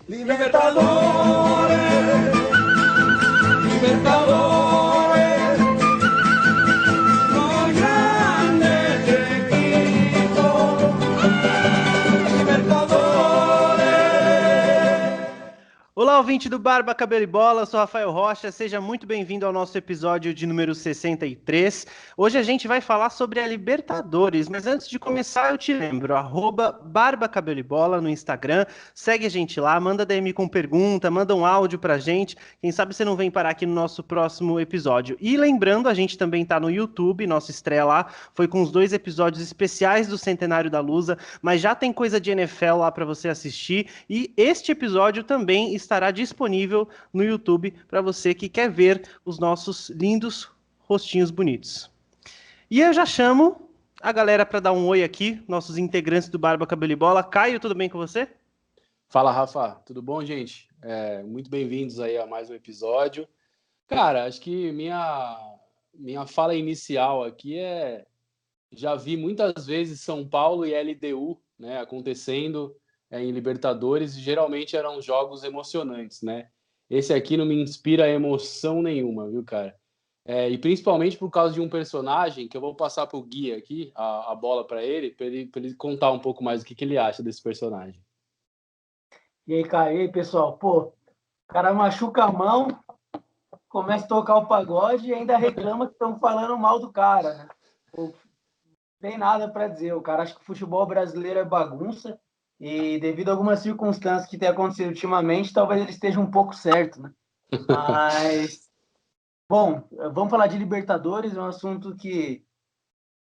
Libertadores, Libertadores, los grandes equipos, Libertadores. Olá, ouvinte do Barba, Cabelo e Bola, eu sou Rafael Rocha, seja muito bem-vindo ao nosso episódio de número 63. Hoje a gente vai falar sobre a Libertadores, mas antes de começar eu te lembro, @Barba, Cabelo e Bola no Instagram, segue a gente lá, manda DM com pergunta, manda um áudio pra gente, quem sabe você não vem parar aqui no nosso próximo episódio. E lembrando, a gente também tá no YouTube, nossa estreia lá, foi com os 2 episódios especiais do Centenário da Lusa, mas já tem coisa de NFL lá pra você assistir, e este episódio também estará disponível no YouTube para você que quer ver os nossos lindos rostinhos bonitos. E eu já chamo a galera para dar um oi aqui, nossos integrantes do Barba, Cabelo e Bola. Caio, tudo bem com você? Fala, Rafa. Tudo bom, gente? Muito bem-vindos aí a mais um episódio. Cara, acho que minha fala inicial aqui já vi muitas vezes São Paulo e LDU, né, acontecendo em Libertadores, e geralmente eram jogos emocionantes, né? Esse aqui não me inspira emoção nenhuma, viu, cara? E principalmente por causa de um personagem que eu vou passar pro Gui aqui, a bola para ele contar um pouco mais do que ele acha desse personagem. E aí, cara, e aí, pessoal? Pô, o cara machuca a mão, começa a tocar o pagode e ainda reclama que estão falando mal do cara, né? Pô, não tem nada para dizer. O cara acha que o futebol brasileiro é bagunça e, devido a algumas circunstâncias que têm acontecido ultimamente, talvez ele esteja um pouco certo, né? Mas, bom, vamos falar de Libertadores, é um assunto que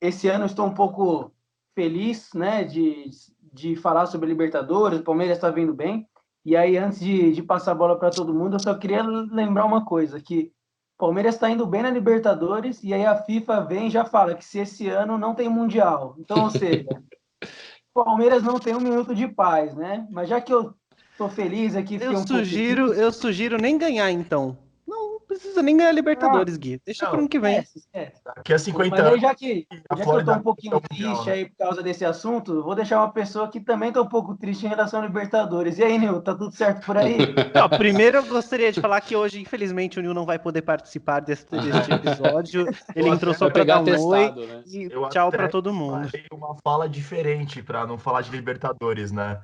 esse ano eu estou um pouco feliz, né, de falar sobre Libertadores. O Palmeiras está vindo bem. E aí, antes de passar a bola para todo mundo, eu só queria lembrar uma coisa, que o Palmeiras está indo bem na Libertadores, e aí a FIFA vem e já fala que se esse ano não tem Mundial. Então, ou seja, o Palmeiras não tem um minuto de paz, né? Mas já que eu estou feliz aqui, fiquei um pouco triste. Eu sugiro nem ganhar, então. Não precisa nem ganhar Libertadores, Gui. Deixa pro ano que vem. Esquece. Daqui a 50 Mas aí, anos, já que eu estou um pouquinho mundial, triste né? aí por causa desse assunto, eu vou deixar uma pessoa que também está um pouco triste em relação à Libertadores. E aí, Nil, tá tudo certo por aí? Não, primeiro eu gostaria de falar que hoje, infelizmente, o Nil não vai poder participar deste episódio. Ele entrou só para dar um oi, né? E tchau para todo mundo. Uma fala diferente para não falar de Libertadores, né?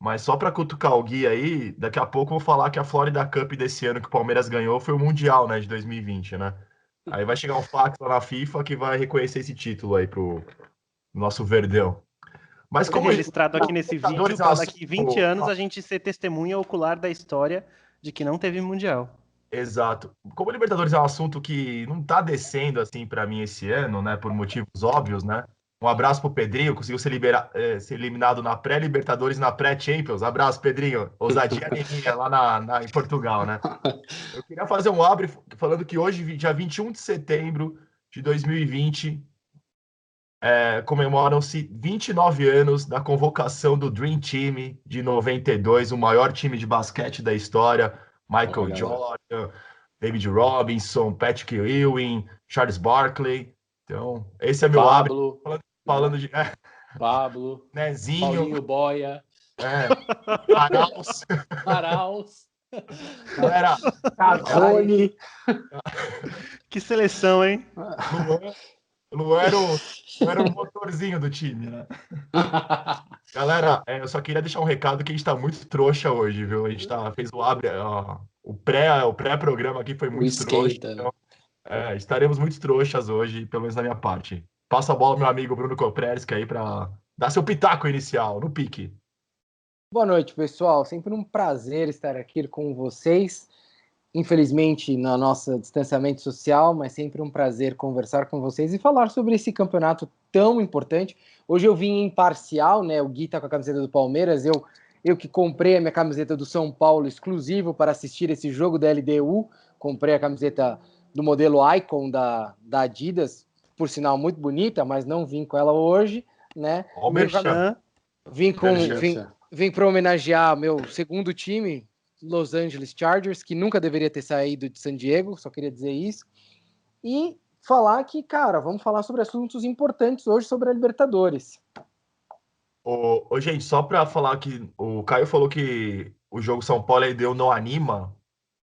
Mas só para cutucar o Gui aí, daqui a pouco eu vou falar que a Florida Cup desse ano que o Palmeiras ganhou foi o Mundial, né, de 2020, né? Aí vai chegar um fax lá na FIFA que vai reconhecer esse título aí pro nosso Verdão. Mas como registrado aqui nesse vídeo, para daqui 20 anos a gente ser testemunha ocular da história de que não teve Mundial. Exato. Como a Libertadores é um assunto que não tá descendo assim para mim esse ano, né, por motivos óbvios, né? Um abraço pro Pedrinho, conseguiu ser eliminado na pré-Libertadores, na pré-Champions. Abraço, Pedrinho. Ousadia minha lá em Portugal, né? Eu queria fazer um abre falando que hoje, dia 21 de setembro de 2020, comemoram-se 29 anos da convocação do Dream Team de 92, o maior time de basquete da história. Michael Jordan, David Robinson, Patrick Ewing, Charles Barkley. Então, esse é meu abre. Falando de Pablo, Nezinho, Paulinho Boia, Arauz. Galera, Rony. Que seleção, hein? Luan era o motorzinho do time, né? Galera, eu só queria deixar um recado que a gente tá muito trouxa hoje, viu? A gente fez o pré-programa aqui foi muito trouxa. Então, estaremos muito trouxas hoje, pelo menos da minha parte. Passa a bola, meu amigo Bruno Kopreski aí para dar seu pitaco inicial, no pique. Boa noite, pessoal. Sempre um prazer estar aqui com vocês. Infelizmente, no nosso distanciamento social, mas sempre um prazer conversar com vocês e falar sobre esse campeonato tão importante. Hoje eu vim imparcial, né? O Gui tá com a camiseta do Palmeiras, eu que comprei a minha camiseta do São Paulo exclusivo para assistir esse jogo da LDU. Comprei a camiseta do modelo Icon da Adidas, por sinal muito bonita, mas não vim com ela hoje, né? Vim para homenagear meu segundo time, Los Angeles Chargers, que nunca deveria ter saído de San Diego, só queria dizer isso. E falar que, cara, vamos falar sobre assuntos importantes hoje sobre a Libertadores. Gente, só para falar que o Caio falou que o jogo São Paulo e LDU não anima,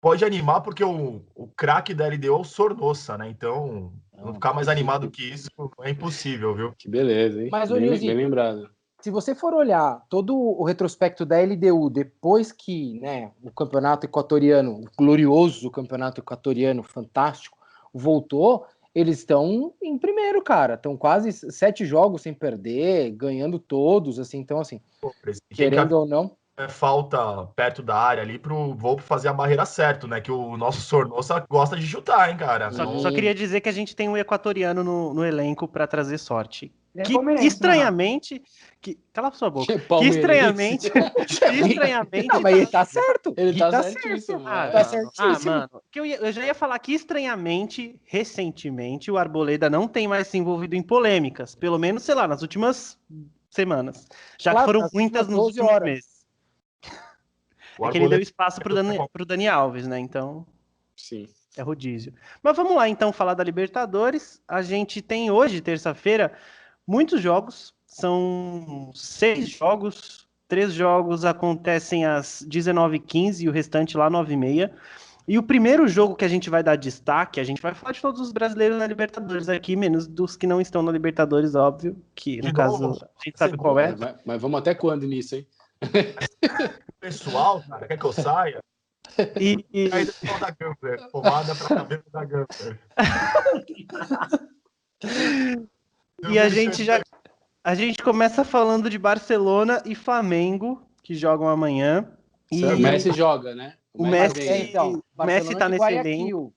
pode animar porque o craque da LDU é o Sornossa, né? Então, não ficar mais animado que isso é impossível, viu? Que beleza, hein? Mas, bem Nilzinho, lembrado. se você for olhar todo o retrospecto da LDU depois que, né, o campeonato equatoriano, o glorioso campeonato equatoriano, fantástico, voltou, eles estão em primeiro, cara. Estão quase 7 jogos sem perder, ganhando todos, assim. Então, assim, querendo ou não... falta perto da área ali pro Volpe fazer a barreira certo, né? Que o nosso Sornossa gosta de chutar, hein, cara? Só queria dizer que a gente tem um equatoriano no elenco para trazer sorte. Ele é Que palmeirense, estranhamente. Cala sua boca. Que Palmeirense. estranhamente. Não, mas ele tá certo. Ele tá tá certíssimo. Ah, é. Tá mano, certíssimo. mano. Eu já ia falar que estranhamente, recentemente, o Arboleda não tem mais se envolvido em polêmicas. Pelo menos, sei lá, nas últimas semanas. Já Claro, que foram nas muitas últimas nos 12 últimos horas. meses. O É que ele deu Arboleda- espaço pro Dani Alves, né? Então. Sim. É rodízio. Mas vamos lá, então, falar da Libertadores. A gente tem hoje, terça-feira, muitos jogos. São 6 jogos. 3 jogos acontecem às 19h15 e o restante lá 9h30. E o primeiro jogo que a gente vai dar destaque, a gente vai falar de todos os brasileiros na Libertadores aqui, menos dos que não estão na Libertadores, óbvio, que no De caso novo, a gente sabe qual é. Mas vamos até quando nisso, hein? Pessoal, cara, quer que eu saia? E, Aí do da Gambler, pomada pra cabelo da Gambler. e a gente começa falando de Barcelona e Flamengo, que jogam amanhã. E O Messi joga, né? O Messi- vem, né? Então, o Messi Barcelona tá de nesse Guayaquil.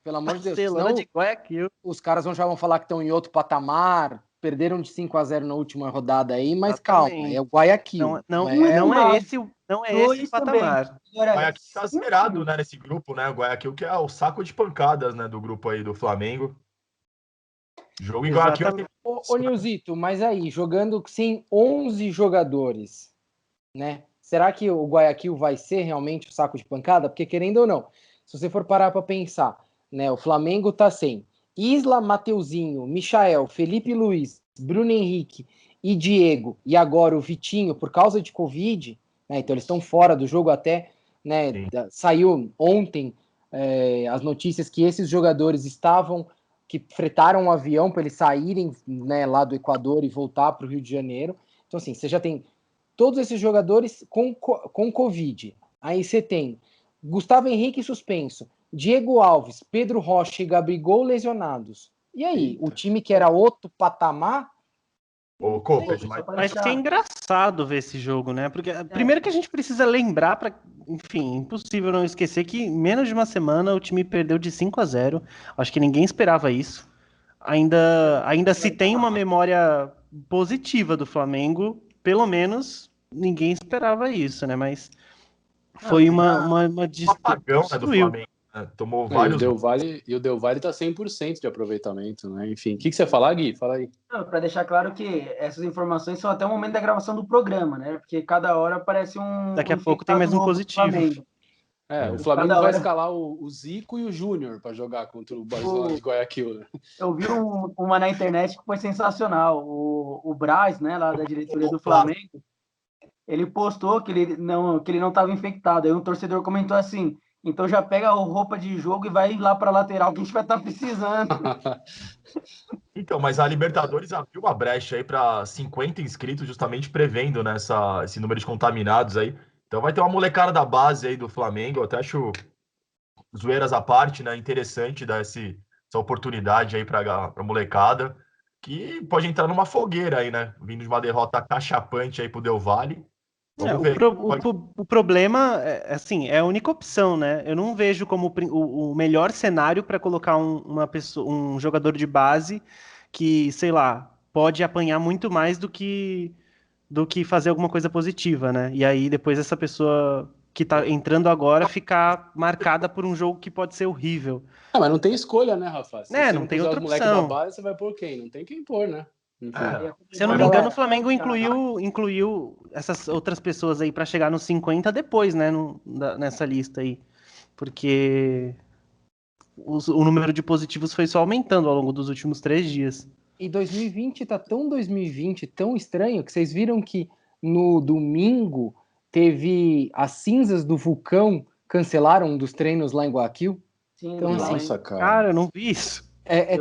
Pelo amor de Deus, Barcelona senão de Guayaquil. os caras já vão falar que estão em outro patamar, perderam de 5-0 na última rodada aí, mas Exatamente. calma, é o Guayaquil. Não uma- é esse o dois patamar. O Guayaquil tá zerado, né, nesse grupo, né? O Guayaquil que é o saco de pancadas, né, do grupo aí do Flamengo. Jogo em Guayaquil. Exatamente. Ô Nilzito, mas aí, jogando sem 11 jogadores, né? Será que o Guayaquil vai ser realmente o saco de pancada? Porque querendo ou não, se você for parar para pensar, né? O Flamengo tá sem Isla, Mateuzinho, Michael, Felipe Luiz, Bruno Henrique e Diego, e agora o Vitinho, por causa de Covid, né? Então eles estão fora do jogo até, né? Sim. Saiu ontem as notícias que esses jogadores que fretaram um avião para eles saírem, né, lá do Equador e voltar para o Rio de Janeiro. Então, assim, você já tem todos esses jogadores com Covid. Aí você tem Gustavo Henrique suspenso, Diego Alves, Pedro Rocha e Gabigol lesionados. E aí, Eita. o time que era outro patamar... Ô, Copes, mas Vai ser engraçado ver esse jogo, né? Porque primeiro que a gente precisa lembrar, enfim, impossível não esquecer que em menos de uma semana o time perdeu de 5-0. Acho que ninguém esperava isso. Ainda se tem uma memória positiva do Flamengo, pelo menos ninguém esperava isso, né? Mas foi uma um apagão, né, do destruiu. Flamengo. Né? Tomou E o vários. Del Valle tá 100% de aproveitamento, né? Enfim, o que você ia falar, Gui? Fala aí. Para deixar claro que essas informações são até o momento da gravação do programa, né? Porque cada hora aparece um. Daqui a pouco tem mais um infectado novo do positivo. Flamengo. O Flamengo Cada vai hora- escalar o Zico e o Júnior para jogar contra o Barcelona de Guayaquil, né? Eu vi uma na internet que foi sensacional. O Braz, né, lá da diretoria do Flamengo, ele postou que ele não estava infectado. Aí um torcedor comentou assim: então já pega a roupa de jogo e vai lá para a lateral que a gente vai estar precisando. Então, mas a Libertadores abriu uma brecha aí para 50 inscritos, justamente prevendo, né, esse número de contaminados aí. Então vai ter uma molecada da base aí do Flamengo. Eu até acho, zoeiras à parte, né, interessante dar essa oportunidade aí para a molecada, que pode entrar numa fogueira aí, né? Vindo de uma derrota cachapante aí pro Del Valle. Vamos ver. O problema assim, é a única opção, né? Eu não vejo como o melhor cenário para colocar um jogador de base que, sei lá, pode apanhar muito mais do que fazer alguma coisa positiva, né? E aí depois essa pessoa que tá entrando agora ficar marcada por um jogo que pode ser horrível. Mas não tem escolha, né, Rafa? Se É, você não tem puser outra os moleques opção. da base, você vai pôr quem? Não tem quem pôr, né? Enfim. Se eu não me engano, o Flamengo incluiu essas outras pessoas aí para chegar nos 50 depois, né, nessa lista aí. Porque o número de positivos foi só aumentando ao longo dos últimos 3 dias. E 2020 tá tão 2020, tão estranho, que vocês viram que no domingo teve as cinzas do vulcão cancelaram um dos treinos lá em Guayaquil. Sim, Então, assim, Nossa, cara. Cara, eu não vi isso. É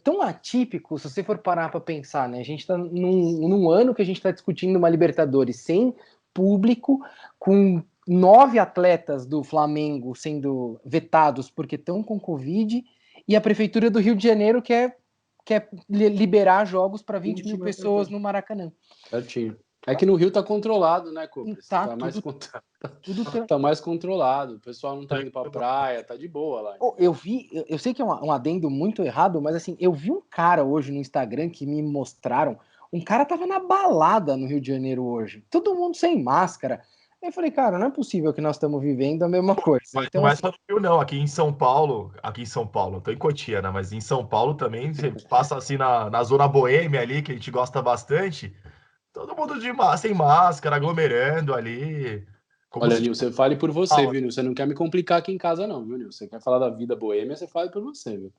tão atípico, se você for parar para pensar, né? A gente está num ano que a gente está discutindo uma Libertadores sem público, com 9 atletas do Flamengo sendo vetados porque estão com Covid, e a Prefeitura do Rio de Janeiro quer liberar jogos para 20 mil pessoas no Maracanã. Certinho. É que no Rio tá controlado, né, Cooper? Tá Tá mais controlado. O pessoal não tá indo pra praia, tá de boa lá. Eu sei que é um adendo muito errado, mas assim, eu vi um cara hoje no Instagram que me mostraram, um cara tava na balada no Rio de Janeiro hoje, todo mundo sem máscara. Eu falei, cara, não é possível que nós estamos vivendo a mesma coisa. Mas Então, não é assim, só no Rio, não. Aqui em São Paulo, eu tô em Cotia, né? Mas em São Paulo também, você passa assim na zona boêmia ali, que a gente gosta bastante, todo mundo sem máscara, aglomerando ali. Como Olha, se Nil, você fale por você, viu, Nil? Você não quer me complicar aqui em casa, não, viu, Nil? Você quer falar da vida boêmia, você fale por você, viu?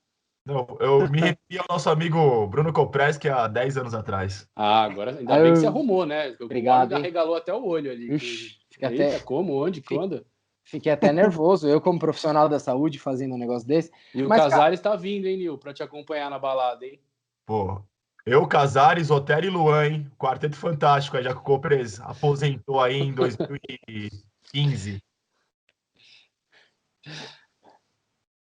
Não, eu me referi ao nosso amigo Bruno Kopreski há 10 anos atrás. Ah, agora ainda bem que você arrumou, né? Obrigado, O homem hein? arregalou até o olho ali. Ixi, Eita, como? Onde? Quando? fiquei até nervoso, eu como profissional da saúde fazendo um negócio desse. E o Mas, cara, Casares tá vindo, hein, Nil? Pra te acompanhar na balada, hein? Pô, eu, Casares, Otero e Luan, hein? Quarteto fantástico, aí já que o Copres aposentou aí em 2015.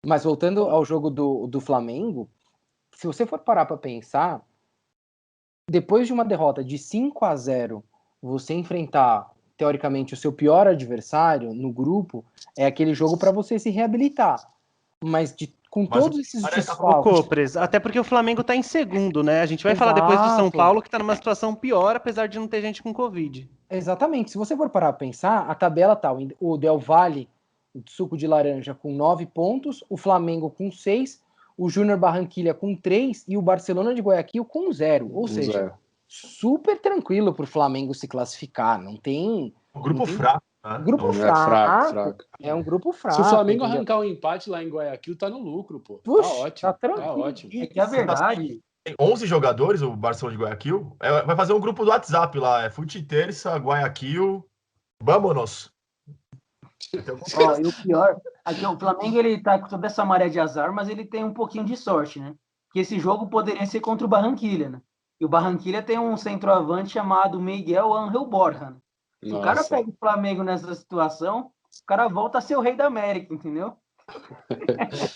Mas voltando ao jogo do Flamengo, se você for parar para pensar, depois de uma derrota de 5-0, você enfrentar, teoricamente, o seu pior adversário no grupo, é aquele jogo para você se reabilitar. Mas com Mas todos esses parece Ô, desfalques... Copres, até porque o Flamengo tá em segundo, né? A gente vai falar depois do São Exato. Paulo, que tá numa situação pior, apesar de não ter gente com Covid. Exatamente. Se você for parar para pensar, a tabela tá o Del Valle, o suco de laranja, com 9 pontos, o Flamengo com 6, o Júnior Barranquilla com 3 e o Barcelona de Guayaquil com 0. Ou seja, super tranquilo para o Flamengo se classificar. Não tem... um grupo não tem... fraco, né? Grupo É fraco. É um grupo fraco. Se o Flamengo entendeu? arrancar um empate lá em Guayaquil, tá no lucro, pô. Puxa, Tá ótimo. tá tranquilo. Tá ótimo. É que a verdade, Tem 11 jogadores, o Barcelona de Guayaquil. Vai fazer um grupo do WhatsApp lá. É Fute Terça, Guayaquil. Vámonos. ó, e o pior, aqui o Flamengo ele tá com toda essa maré de azar, mas ele tem um pouquinho de sorte, né? Que esse jogo poderia ser contra o Barranquilla, né? E o Barranquilla tem um centroavante chamado Miguel Ángel Borja, né? Se o cara Nossa. pega o Flamengo nessa situação, o cara volta a ser o rei da América, entendeu?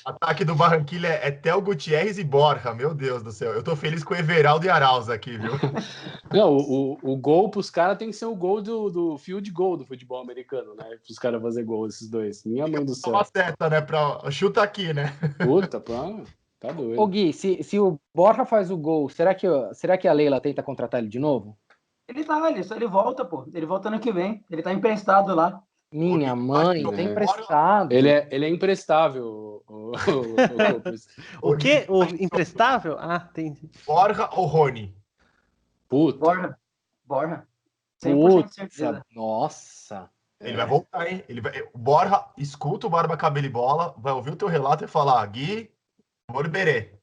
Ataque do Barranquilla é Theo Gutierrez e Borja. Meu Deus do céu. Eu tô feliz com o Everaldo e Arauz aqui, viu? Não, o gol pros caras tem que ser o gol do field goal do futebol americano, né? Pros caras fazer gol, esses dois. Minha mãe do Só uma céu. seta, né? Chuta aqui, né? Puta, pô, tá doido. Ô Gui, se o Borja faz o gol, será que a Leila tenta contratar ele de novo? Ele volta, pô. Ele volta ano que vem. Ele tá emprestado lá. Minha mãe, É. tá emprestado. Ele é imprestável, o Copres. O quê? O imprestável? Ah, tem. Borja ou Rony? Puta. Borja. 100% de certeza. Putz, nossa. Ele vai voltar, hein? O Borja escuta o Barba Cabelo e Bola, vai ouvir o teu relato e falar: Gui, Morberê.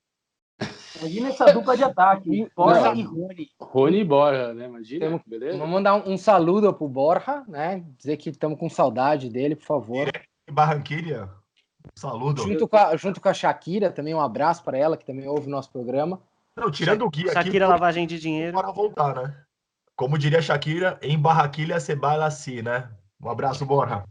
Imagina essa dupla de ataque. Borja Não. e Rony. Rony e Borja, né? Imagina, Temos- beleza? Vamos mandar um saludo pro Borja, né? Dizer que estamos com saudade dele, por favor. E Barranquilla, saludo. Junto com a Shakira, também um abraço para ela, que também ouve o nosso programa. Não, tirando o Gui aqui, Shakira, lavagem de dinheiro. para voltar, né? Como diria Shakira, em Barranquilla se baila assim, né? Um abraço, Borja.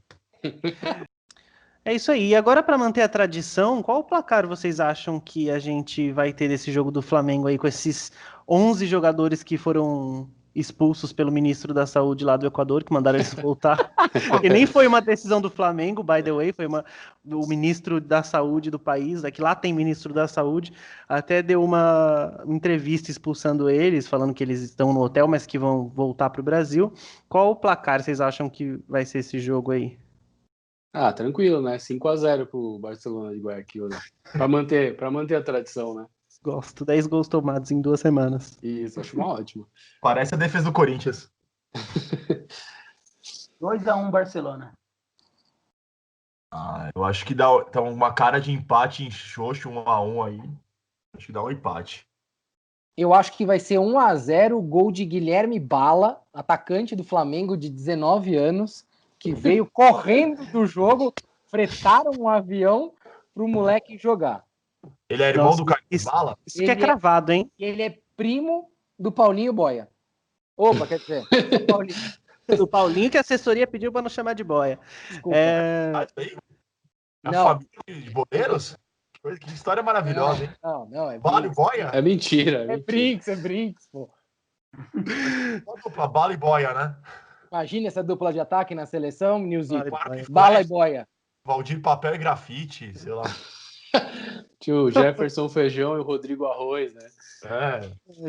É isso aí. E agora, para manter a tradição, qual o placar vocês acham que a gente vai ter desse jogo do Flamengo aí, com esses 11 jogadores que foram expulsos pelo ministro da Saúde lá do Equador, que mandaram eles voltar? E nem foi uma decisão do Flamengo, by the way, foi o ministro da Saúde do país, que lá tem ministro da Saúde, até deu uma entrevista expulsando eles, falando que eles estão no hotel, mas que vão voltar para o Brasil. Qual o placar vocês acham que vai ser esse jogo aí? Ah, tranquilo, né? 5-0 pro Barcelona de Guayaquil, né? Pra manter a tradição, né? Gosto. 10 gols tomados em 2 semanas. Isso, acho uma ótima. Parece a defesa do Corinthians. 2-1 Barcelona. Eu acho que dá uma cara de empate em xoxo, 1-1 aí. Acho que dá um empate. Eu acho que vai ser 1-0, gol de Guilherme Bala, atacante do Flamengo de 19 anos, que veio correndo do jogo, fretaram um avião pro moleque jogar. Ele é irmão Nossa, do Carlos isso, Bala? isso que é Ele é- cravado, hein? Ele é primo do Paulinho Boia. Opa, quer dizer, do Paulinho, O Paulinho que a assessoria pediu para não chamar de boia. desculpa. Ah, isso aí? A Não. família de boleiros? Que história maravilhosa, hein? Não, é Bala e Brinks. boia? É mentira. É Brinks, pô. Só dupla, bala e boia, né? Imagina essa dupla de ataque na seleção, Nilzito. Bala e boia. Bala e Boia. Valdir Papel e Grafite, sei lá. Tinha o Jefferson Feijão e o Rodrigo Arroz, né? É.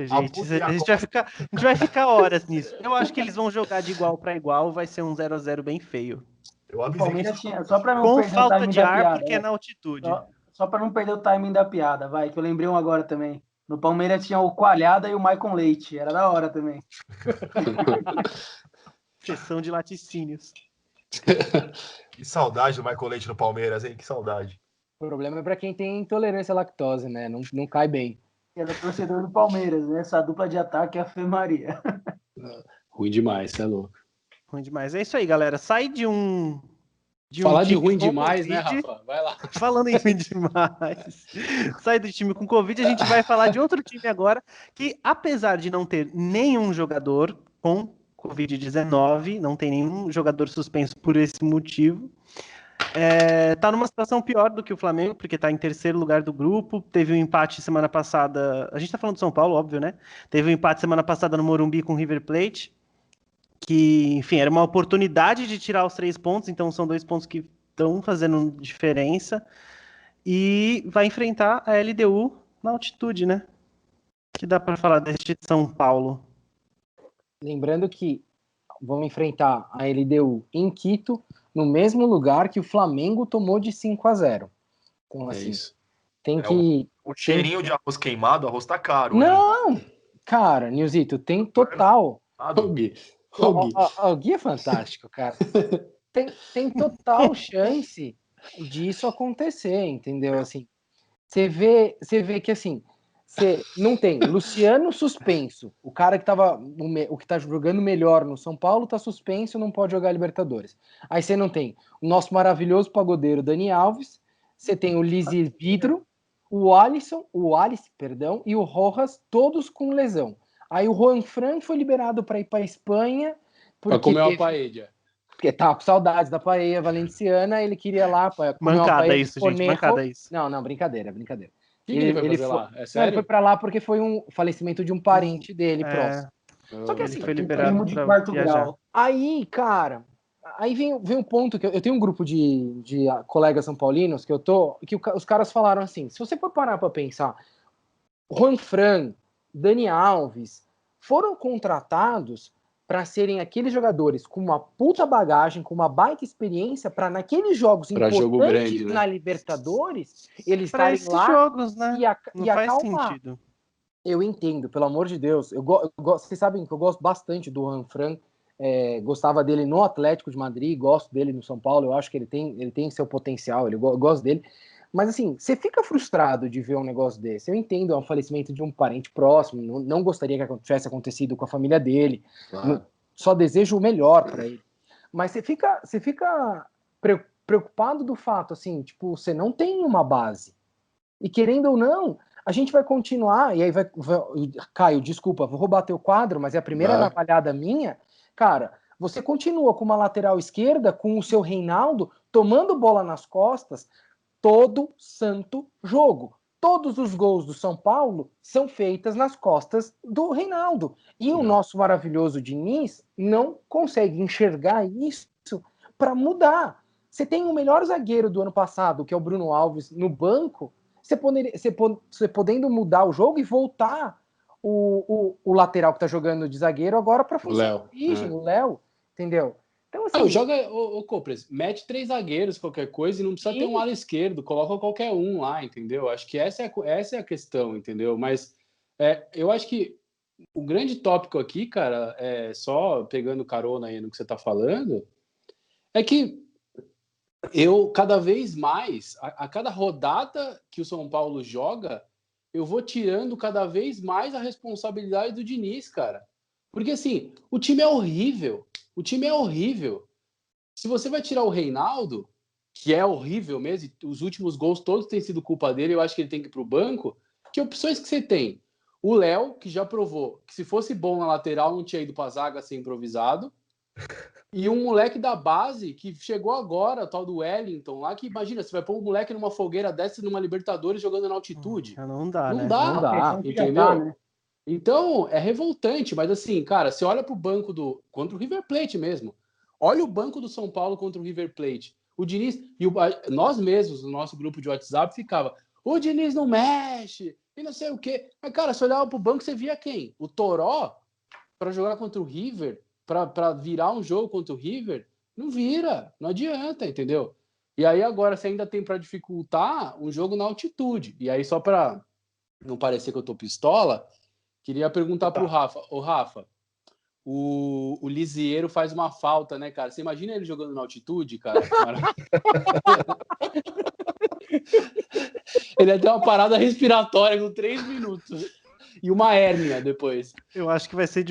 Gente, a gente vai ficar horas nisso. Eu acho que eles vão jogar de igual para igual, vai ser um 0-0 bem feio. Eu O avisei que Palmeiras tinha, só para não Com perder o falta timing de da ar, piada. porque é na altitude. Só para não perder o timing da piada, vai, que eu lembrei um agora também. No Palmeiras tinha o Coalhada e o Maicon Leite, era da hora também. Sessão de laticínios. que saudade do Michael Leite no Palmeiras, hein? Que saudade. O problema é pra quem tem intolerância à lactose, né? Não cai bem. Era torcedor do Palmeiras, né? Essa dupla de ataque é a Fê Maria. Ruim demais, você é louco. Ruim demais. É isso aí, galera. Sai de um. Falar de time ruim com demais, né, Covid. Rafa? Vai lá. Falando em ruim demais. Sai do time com Covid, a gente vai falar de outro time agora, que apesar de não ter nenhum jogador com Covid-19, não tem nenhum jogador suspenso por esse motivo, tá numa situação pior do que o Flamengo, porque tá em terceiro lugar do grupo, teve um empate semana passada, a gente tá falando de São Paulo, óbvio, né? Teve um empate semana passada no Morumbi com o River Plate, que, enfim, era uma oportunidade de tirar os 3 pontos, então são 2 pontos que estão fazendo diferença, e vai enfrentar a LDU na altitude, né? Que dá para falar deste São Paulo. Lembrando que vamos enfrentar a LDU em Quito, no mesmo lugar que o Flamengo tomou de 5-0. Então, É assim, isso. tem que... O cheirinho de arroz queimado, arroz tá caro. Hoje. Não! Cara, Nilzito, tem total... Ô, Gui. O Gui é fantástico, cara. Tem total chance disso acontecer, entendeu? Assim, você vê que assim, você não tem Luciano suspenso, o cara que o que tá jogando melhor no São Paulo tá suspenso, não pode jogar Libertadores. Aí você não tem o nosso maravilhoso pagodeiro Dani Alves, você tem o Lizzy Vidro, o Alisson, perdão, e o Rojas, todos com lesão. Aí o Juan Fran foi liberado para ir para Espanha Pra comer uma paella. porque tava com saudades da paella valenciana, ele queria lá para comer uma Mancada paella isso, de gente, conejo. mancada isso. Não, brincadeira. O que ele vai fazer lá? É Não, ele sério? foi para lá porque foi um falecimento de um parente dele próximo. Só que Ele assim, foi Primo liberado de para quarto viajar. grau. aí, cara, aí vem um ponto que eu tenho um grupo de colegas são paulinos que os caras falaram assim, se você for parar para pensar, Juan Fran, Dani Alves foram contratados para serem aqueles jogadores com uma puta bagagem, com uma baita experiência, para naqueles jogos Pra importantes jogo grande, né? na Libertadores, eles Para estarem esses lá jogos, né? Não e faz acalmar. sentido. Eu entendo, pelo amor de Deus. Vocês sabem que eu gosto bastante do Juan Fran. Gostava dele no Atlético de Madrid, gosto dele no São Paulo. Eu acho que ele tem seu potencial, eu gosto dele. Mas assim, você fica frustrado de ver um negócio desse. Eu entendo, é um falecimento de um parente próximo. Não gostaria que tivesse acontecido com a família dele. Claro. Só desejo o melhor para ele. Mas você fica preocupado do fato, assim, tipo, você não tem uma base. E querendo ou não, a gente vai continuar, e aí Caio, desculpa, vou roubar teu quadro, mas é a primeira navalhada minha. Cara, você continua com uma lateral esquerda, com o seu Reinaldo, tomando bola nas costas, todo santo jogo. Todos os gols do São Paulo são feitos nas costas do Reinaldo. E o nosso maravilhoso Diniz não consegue enxergar isso para mudar. Você tem o melhor zagueiro do ano passado, que é o Bruno Alves, no banco, você podendo mudar o jogo e voltar o lateral que tá jogando de zagueiro agora para funcionar o Léo, entendeu? Então, assim, joga o Copres, mete 3 zagueiros, qualquer coisa, e não precisa ter um ala esquerdo, coloca qualquer um lá, entendeu? Acho que essa é a questão, entendeu? Mas eu acho que o grande tópico aqui, cara, só pegando carona aí no que você tá falando, é que eu, cada vez mais, a cada rodada que o São Paulo joga, eu vou tirando cada vez mais a responsabilidade do Diniz, cara. Porque, assim, o time é horrível. O time é horrível. Se você vai tirar o Reinaldo, que é horrível mesmo, e os últimos gols todos têm sido culpa dele, eu acho que ele tem que ir pro banco, que opções que você tem? O Léo, que já provou que se fosse bom na lateral, não tinha ido pra zaga ser improvisado. E um moleque da base que chegou agora, tal do Wellington, lá que imagina, você vai pôr um moleque numa fogueira dessa numa Libertadores jogando na altitude. Não dá, Não né? dá, Não dá. entendeu? né? Então, é revoltante, mas assim, cara, você olha pro banco contra o River Plate mesmo. Olha o banco do São Paulo contra o River Plate. O Diniz, nós mesmos, no nosso grupo de WhatsApp, ficava, o Diniz não mexe, e não sei o quê. Mas, cara, você olhava pro banco, você via quem? O Toró, para jogar contra o River, para virar um jogo contra o River, não vira, não adianta, entendeu? E aí agora você ainda tem para dificultar um jogo na altitude. E aí só para não parecer que eu tô pistola, queria perguntar pro Rafa, ô Rafa, o Lisieiro faz uma falta, né, cara? Você imagina ele jogando na altitude, cara? Ele ia ter uma parada respiratória com 3 minutos e uma hérnia depois. Eu acho que vai ser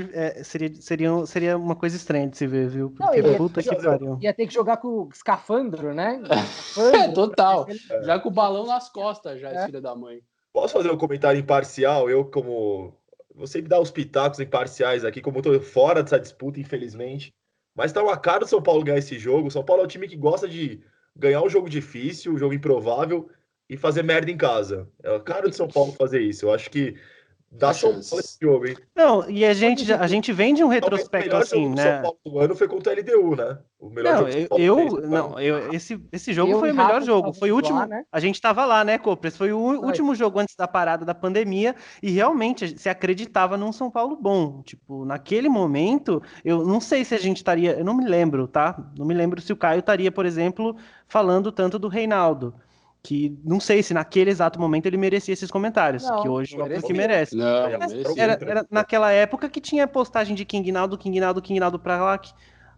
seria uma coisa estranha de se ver, viu? Não, Porque ele puta que pariu. ia ter que jogar com escafandro, né? Total. Já com o balão nas costas, já, esse filho da mãe. Posso fazer um comentário imparcial? Eu, como. Vou sempre dar os pitacos imparciais aqui, como eu tô fora dessa disputa, infelizmente. Mas tá uma cara do São Paulo ganhar esse jogo. O São Paulo é um time que gosta de ganhar um jogo difícil, um jogo improvável e fazer merda em casa. É a cara do São Paulo fazer isso. Eu acho que dá Dá São Paulo chances. esse jogo, hein? Não, e a gente vem de um Talvez o retrospecto melhor assim, jogo do São né? Paulo do ano foi contra a LDU, né? O melhor Não, jogo que o São Paulo fez. não, esse jogo Eu foi e o melhor Rafa jogo. estávamos Foi o último. lá, né? A gente tava lá, né, Copres? Foi o último jogo antes da parada da pandemia e realmente se acreditava num São Paulo bom. Tipo, naquele momento, eu não sei se a gente estaria. Eu não me lembro, tá? Não me lembro se o Caio estaria, por exemplo, falando tanto do Reinaldo. Que não sei se naquele exato momento ele merecia esses comentários, Não, que hoje não óbvio que merecia. merece. Não, Mas merecia. Era naquela época que tinha postagem de King Naldo pra lá,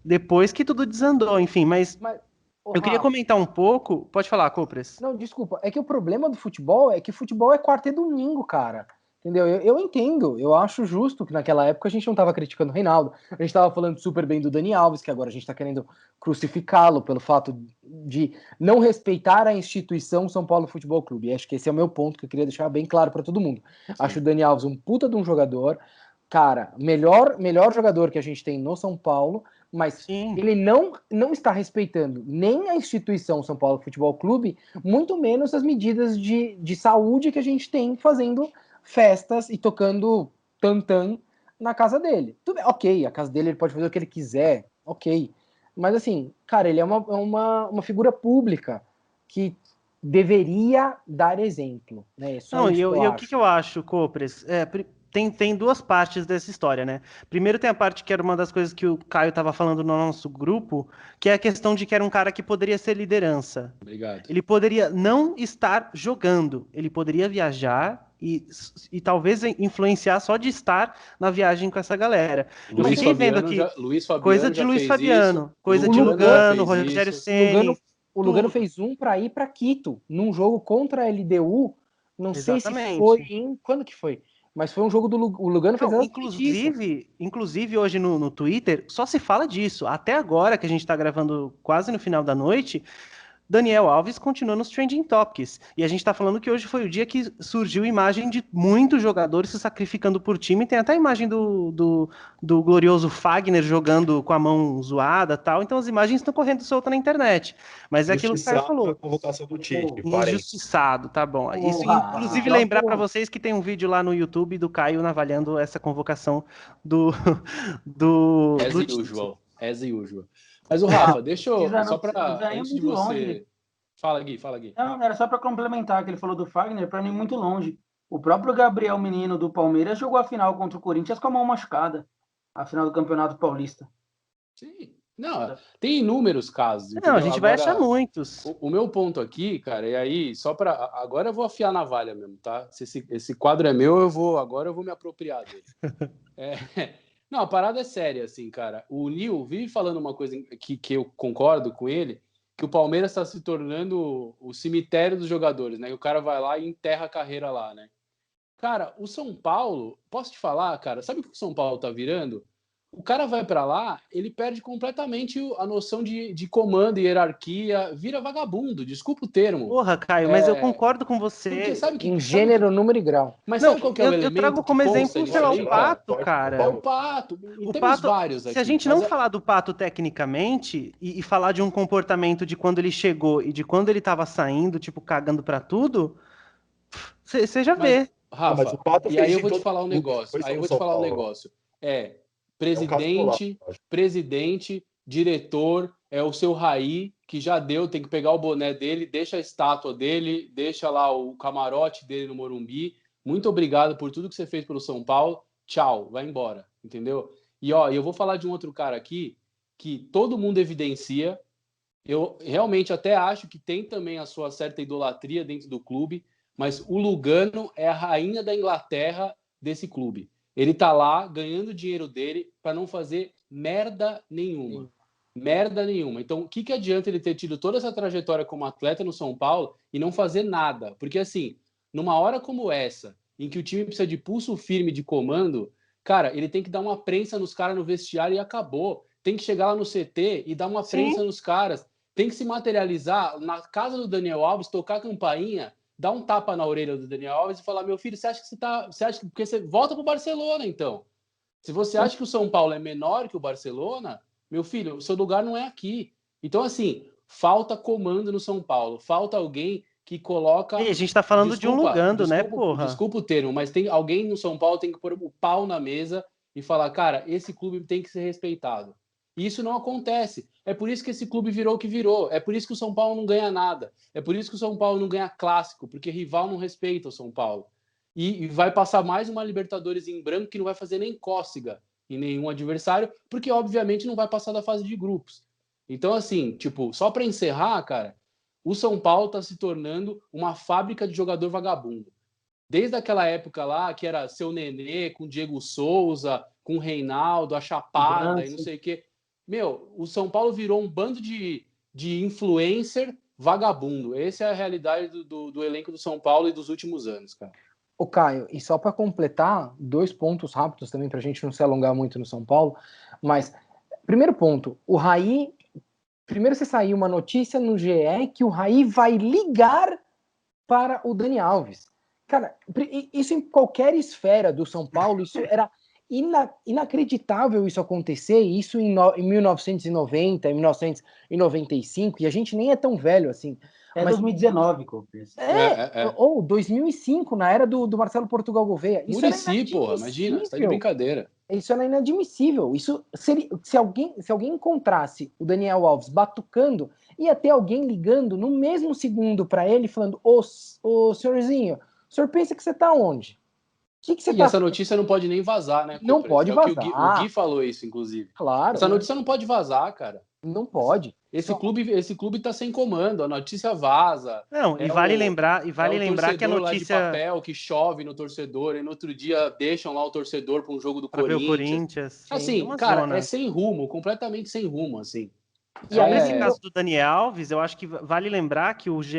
depois que tudo desandou, enfim, mas Mas, ô, eu queria Rafa, comentar um pouco. Pode falar, Copres. não, desculpa. É que o problema do futebol é que futebol é quarta e domingo, cara. Entendeu? Eu entendo, eu acho justo que naquela época a gente não estava criticando o Reinaldo, a gente estava falando super bem do Dani Alves, que agora a gente está querendo crucificá-lo pelo fato de não respeitar a instituição São Paulo Futebol Clube. E acho que esse é o meu ponto que eu queria deixar bem claro para todo mundo. Acho o Dani Alves um puta de um jogador, cara, melhor jogador que a gente tem no São Paulo, mas Sim. ele não está respeitando nem a instituição São Paulo Futebol Clube, muito menos as medidas de saúde que a gente tem fazendo festas e tocando tantã na casa dele. Tudo bem, ok, a casa dele ele pode fazer o que ele quiser, ok. Mas assim, cara, ele é uma figura pública que deveria dar exemplo, né? É só Não, isso que eu o acho. que eu acho, Copres? Tem duas partes dessa história, né? Primeiro tem a parte que era uma das coisas que o Caio estava falando no nosso grupo, que é a questão de que era um cara que poderia ser liderança. Obrigado. Ele poderia não estar jogando, ele poderia viajar e talvez influenciar só de estar na viagem com essa galera. Eu Luiz fiquei vendo Fabiano aqui já, Luiz Fabiano coisa de já Luiz fez Fabiano, isso, coisa de Lugano já Lugano, fez Rogério isso. Ceni. O Lugano tudo. fez um para ir para Quito, num jogo contra a LDU. Não sei se Exatamente. foi quando que foi? Mas foi um jogo o Lugano fez Não, exatamente isso. inclusive hoje no Twitter só se fala disso. Até agora, que a gente está gravando quase no final da noite, Daniel Alves continua nos trending topics. E a gente está falando que hoje foi o dia que surgiu imagem de muitos jogadores se sacrificando por time. Tem até a imagem do glorioso Fagner jogando com a mão zoada e tal. Então as imagens estão correndo solta na internet. Mas é aquilo que o Caio Injustiçado falou. na convocação do Tite, parem. Injustiçado, tá bom. Isso, inclusive, o lembrar próprio- para vocês que tem um vídeo lá no YouTube do Caio avaliando essa convocação do As Tite. usual. As usual. Mas o Rafa, deixa eu. Precisa Só não para. ir Antes de muito você. longe. Fala, Gui. Não, era só para complementar que ele falou do Fagner, para não ir muito longe. O próprio Gabriel Menino do Palmeiras jogou a final contra o Corinthians com a mão machucada, a final do Campeonato Paulista. Sim. Não, tem inúmeros casos. Não, Entendeu? a gente vai Agora, achar muitos. o meu ponto aqui, cara, e aí, só para. Agora eu vou afiar a navalha mesmo, tá? Se esse quadro é meu, agora eu vou me apropriar dele. Não, a parada é séria, assim, cara. O Nil vive falando uma coisa que eu concordo com ele, que o Palmeiras está se tornando o cemitério dos jogadores, né? E o cara vai lá e enterra a carreira lá, né? Cara, o São Paulo, posso te falar, cara, sabe o que o São Paulo tá virando? O cara vai pra lá, ele perde completamente a noção de comando e hierarquia, vira vagabundo, desculpa o termo. Porra, Caio, mas eu É, concordo com porque você. Em gênero, número e grau. mas Não, sabe qual que é o eu elemento trago que como consta exemplo, nisso sei lá, aí, o cara? Pato, É cara. o Pato. E O temos Pato, vários se a aqui. gente Mas não falar do Pato tecnicamente e falar de um comportamento de quando ele chegou e de quando ele tava saindo, tipo, cagando pra tudo, você já Mas, vê. Não, mas o Rafa, Pato e aí fez eu de vou te todos falar os um clubes, não negócio. foi Aí só eu no vou te São falar um Paulo. negócio. É É um caso isolado, presidente, eu acho. presidente, diretor, é o seu Raí, que já deu, tem que pegar o boné dele, deixa a estátua dele, deixa lá o camarote dele no Morumbi. Muito obrigado por tudo que você fez pelo São Paulo. Tchau, vai embora, entendeu? E ó, eu vou falar de um outro cara aqui que todo mundo evidencia. Eu realmente até acho que tem também a sua certa idolatria dentro do clube, mas o Lugano é a rainha da Inglaterra desse clube. Ele tá lá ganhando o dinheiro dele para não fazer merda nenhuma. Merda nenhuma. Então, o que, que adianta ele ter tido toda essa trajetória como atleta no São Paulo e não fazer nada? Porque, assim, numa hora como essa, em que o time precisa de pulso firme de comando, cara, ele tem que dar uma prensa nos caras no vestiário e acabou. Tem que chegar lá no CT e dar uma prensa Sim. nos caras. Tem que se materializar na casa do Daniel Alves, tocar a campainha, dar um tapa na orelha do Daniel Alves e falar: meu filho, você acha que você tá. Você acha que. Porque você volta pro Barcelona, então. Se você acha que o São Paulo é menor que o Barcelona, meu filho, o seu lugar não é aqui. Então, assim, falta comando no São Paulo. Falta alguém que coloca. E a gente tá falando de um Desculpa, Lugando, né, desculpa, porra? desculpa o termo, mas tem alguém no São Paulo tem que pôr o pau na mesa e falar, cara, esse clube tem que ser respeitado. E isso não acontece. É por isso que esse clube virou o que virou. É por isso que o São Paulo não ganha nada. É por isso que o São Paulo não ganha clássico, porque rival não respeita o São Paulo. E vai passar mais uma Libertadores em branco que não vai fazer nem cócega em nenhum adversário, porque obviamente não vai passar da fase de grupos. Então, assim, tipo, só para encerrar, cara, o São Paulo está se tornando uma fábrica de jogador vagabundo. Desde aquela época lá, que era seu Nenê, com Diego Souza, com Reinaldo, a Chapada e não sei o quê. Meu, o São Paulo virou um bando de influencer vagabundo. Essa é a realidade do elenco do São Paulo e dos últimos anos, cara. Ô Caio, e só para completar, 2 pontos rápidos também para a gente não se alongar muito no São Paulo, mas primeiro ponto, o Raí, primeiro você saiu uma notícia no GE que o Raí vai ligar para o Dani Alves. Cara, isso em qualquer esfera do São Paulo, isso era inacreditável isso acontecer, isso em 1990, em 1995, e a gente nem é tão velho assim. É Mas 2019, Copes. ou 2005, na era do Marcelo Portugal Gouveia. Isso Muricy, era porra, imagina, você tá de brincadeira. Isso era inadmissível. Isso seria, se alguém encontrasse o Daniel Alves batucando, ia ter alguém ligando no mesmo segundo para ele, falando: ô senhorzinho, o senhor pensa que você tá onde? Que você E tá... essa notícia não pode nem vazar, né? Não pode vazar. O O Gui falou isso, inclusive. Claro. Essa notícia não pode vazar, cara. Não pode. Esse clube tá sem comando, a notícia vaza. Não, e vale lembrar que a torcedor lá de notícia papel que chove no torcedor e no outro dia deixam lá o torcedor para um jogo do pra ver Corinthians. o Corinthians, Assim, uma cara, zona. é sem rumo, completamente sem rumo, assim. E aí, nesse caso do Dani Alves, eu acho que vale lembrar que o GE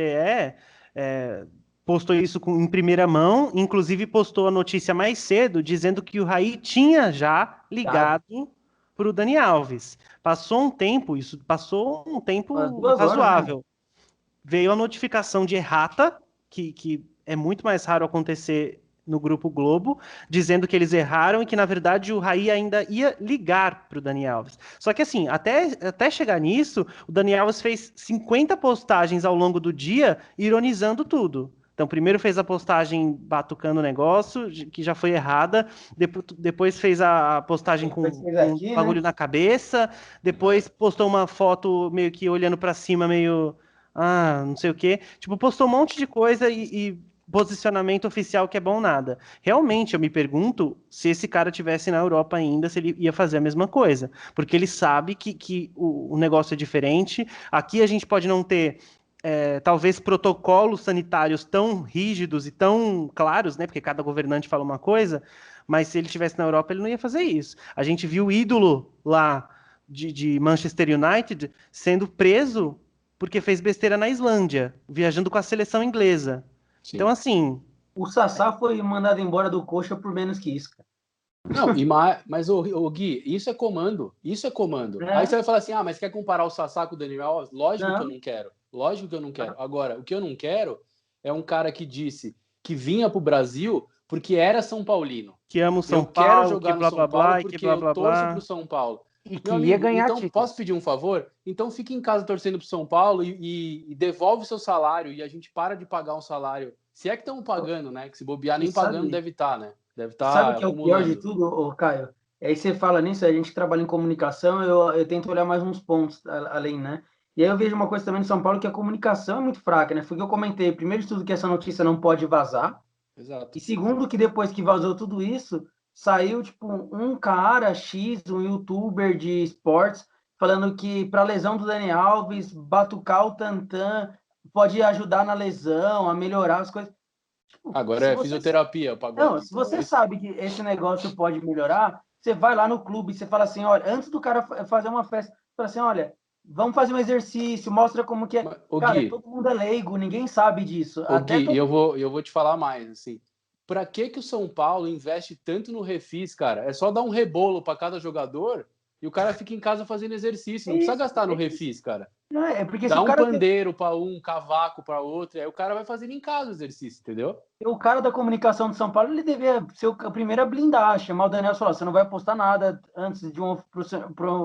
postou isso em primeira mão, inclusive postou a notícia mais cedo, dizendo que o Raí tinha já ligado para o Dani Alves. Passou um tempo razoável. Horas, né? Veio a notificação de errata, que é muito mais raro acontecer no Grupo Globo, dizendo que eles erraram e que, na verdade, o Raí ainda ia ligar para o Dani Alves. Só que, assim, até chegar nisso, o Dani Alves fez 50 postagens ao longo do dia, ironizando tudo. Então, primeiro fez a postagem batucando o negócio, que já foi errada, depois fez a postagem com um bagulho na cabeça, depois postou uma foto meio que olhando para cima, meio... não sei o quê. Tipo, postou um monte de coisa e posicionamento oficial que é bom nada. Realmente, eu me pergunto se esse cara tivesse na Europa ainda, se ele ia fazer a mesma coisa. Porque ele sabe que o negócio é diferente. Aqui a gente pode não ter, talvez, protocolos sanitários tão rígidos e tão claros, né? Porque cada governante fala uma coisa, mas se ele estivesse na Europa, ele não ia fazer isso. A gente viu o ídolo lá de Manchester United sendo preso porque fez besteira na Islândia, viajando com a seleção inglesa. Sim. Então, assim, O Sassá foi mandado embora do Coxa por menos que isso, cara. Não, mas o Gui, isso é comando. Isso é comando. É. Aí você vai falar assim: mas quer comparar o Sassá com o Daniel Alves? Lógico que eu Não. não quero. Lógico que eu não quero. Agora, o que eu não quero é um cara que disse que vinha pro Brasil porque era São Paulino. Que ama o São Eu quero Paulo, jogar que no blá São blá Paulo blá, e que porque blá blá eu torço blá. pro São Paulo. E que Meu ia amigo, ganhar então títulos. posso pedir um favor? Então fique em casa torcendo pro São Paulo e devolve seu salário e a gente para de pagar um salário. Se é que estão pagando, né? Que se bobear nem E sabe- pagando deve estar, né? Deve Sabe o estar que é o pior de acumulando. tudo, ô, Caio? Aí você fala nisso, a gente trabalha em comunicação, eu tento olhar mais uns pontos além, né? E aí eu vejo uma coisa também em São Paulo, que a comunicação é muito fraca, né? Foi o que eu comentei. Primeiro de tudo, que essa notícia não pode vazar. Exato. E segundo, que depois que vazou tudo isso, saiu tipo um cara X, um youtuber de esportes, falando que para a lesão do Dani Alves, batucar o tantã pode ajudar na lesão, a melhorar as coisas. Tipo, Agora se é você, fisioterapia, o não, pagode. se Então, você sabe que esse negócio pode melhorar, você vai lá no clube, você fala assim, olha, antes do cara fazer uma festa, fala assim, olha, vamos fazer um exercício, mostra como que é. Ô Cara, Gui, todo mundo é leigo, ninguém sabe disso. Até E todo eu vou te falar mais, assim. Pra que o São Paulo investe tanto no refis, cara? É só dar um rebolo para cada jogador e o cara fica em casa fazendo exercício. Não precisa gastar no é isso. refis, cara. Não, é porque se Dá o um cara pandeiro para um cavaco para outro, aí o cara vai fazendo em casa o exercício, entendeu? o cara da comunicação de São Paulo, ele devia ser o primeiro a blindar, chamar o Daniel e falar, você não vai postar nada antes de um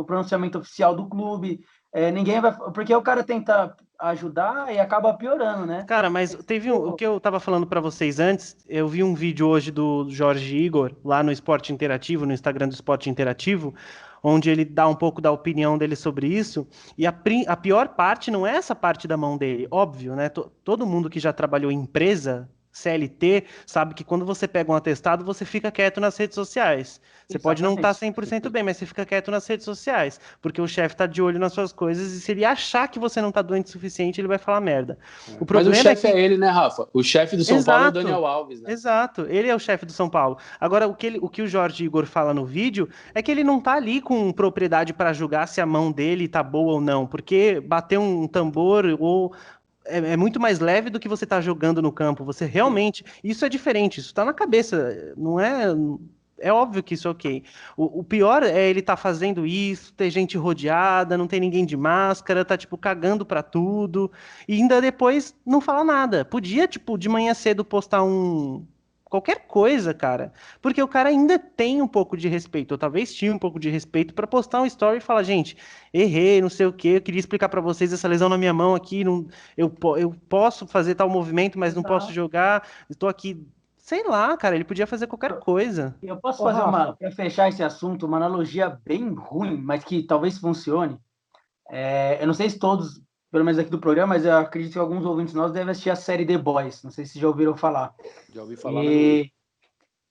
pronunciamento oficial do clube, ninguém vai, porque o cara tenta ajudar e acaba piorando, né? Cara, mas teve o que eu tava falando pra vocês antes. Eu vi um vídeo hoje do Jorge Igor lá no Esporte Interativo, no Instagram do Esporte Interativo, onde ele dá um pouco da opinião dele sobre isso. E a pior parte não é essa parte da mão dele, óbvio, né? Todo mundo que já trabalhou em empresa, CLT, sabe que quando você pega um atestado, você fica quieto nas redes sociais. Você pode não estar Exatamente. 100% bem, mas você fica quieto nas redes sociais, porque o chefe tá de olho nas suas coisas e se ele achar que você não tá doente o suficiente, ele vai falar merda. O Mas o problema chefe é que... ele, né, Rafa? O chefe do São Paulo é o Exato, Daniel Alves, né? exato. Ele é o chefe do São Paulo. Agora, o que o Jorge Igor fala no vídeo é que ele não tá ali com propriedade para julgar se a mão dele tá boa ou não, porque bater um tambor ou é muito mais leve do que você tá jogando no campo. Você realmente. Isso é diferente, isso tá na cabeça. Não é. É óbvio que isso é ok. O pior é ele tá fazendo isso, ter gente rodeada, não tem ninguém de máscara, tá, tipo, cagando pra tudo. E ainda depois não fala nada. Podia, tipo, de manhã cedo postar qualquer coisa, cara. Porque o cara ainda tem um pouco de respeito, ou talvez tinha um pouco de respeito pra postar um story e falar, gente, errei, não sei o quê, eu queria explicar pra vocês essa lesão na minha mão aqui, não, eu posso fazer tal movimento, mas não posso Exato. jogar, estou aqui. Sei lá, cara, ele podia fazer qualquer coisa. Eu posso Ô, fazer Rafa, para fechar esse assunto, uma analogia bem ruim, mas que talvez funcione. Eu não sei se todos, pelo menos aqui do programa, mas eu acredito que alguns ouvintes nossos devem assistir a série The Boys. Não sei se já ouviram falar. Já ouvi falar, mas não vi.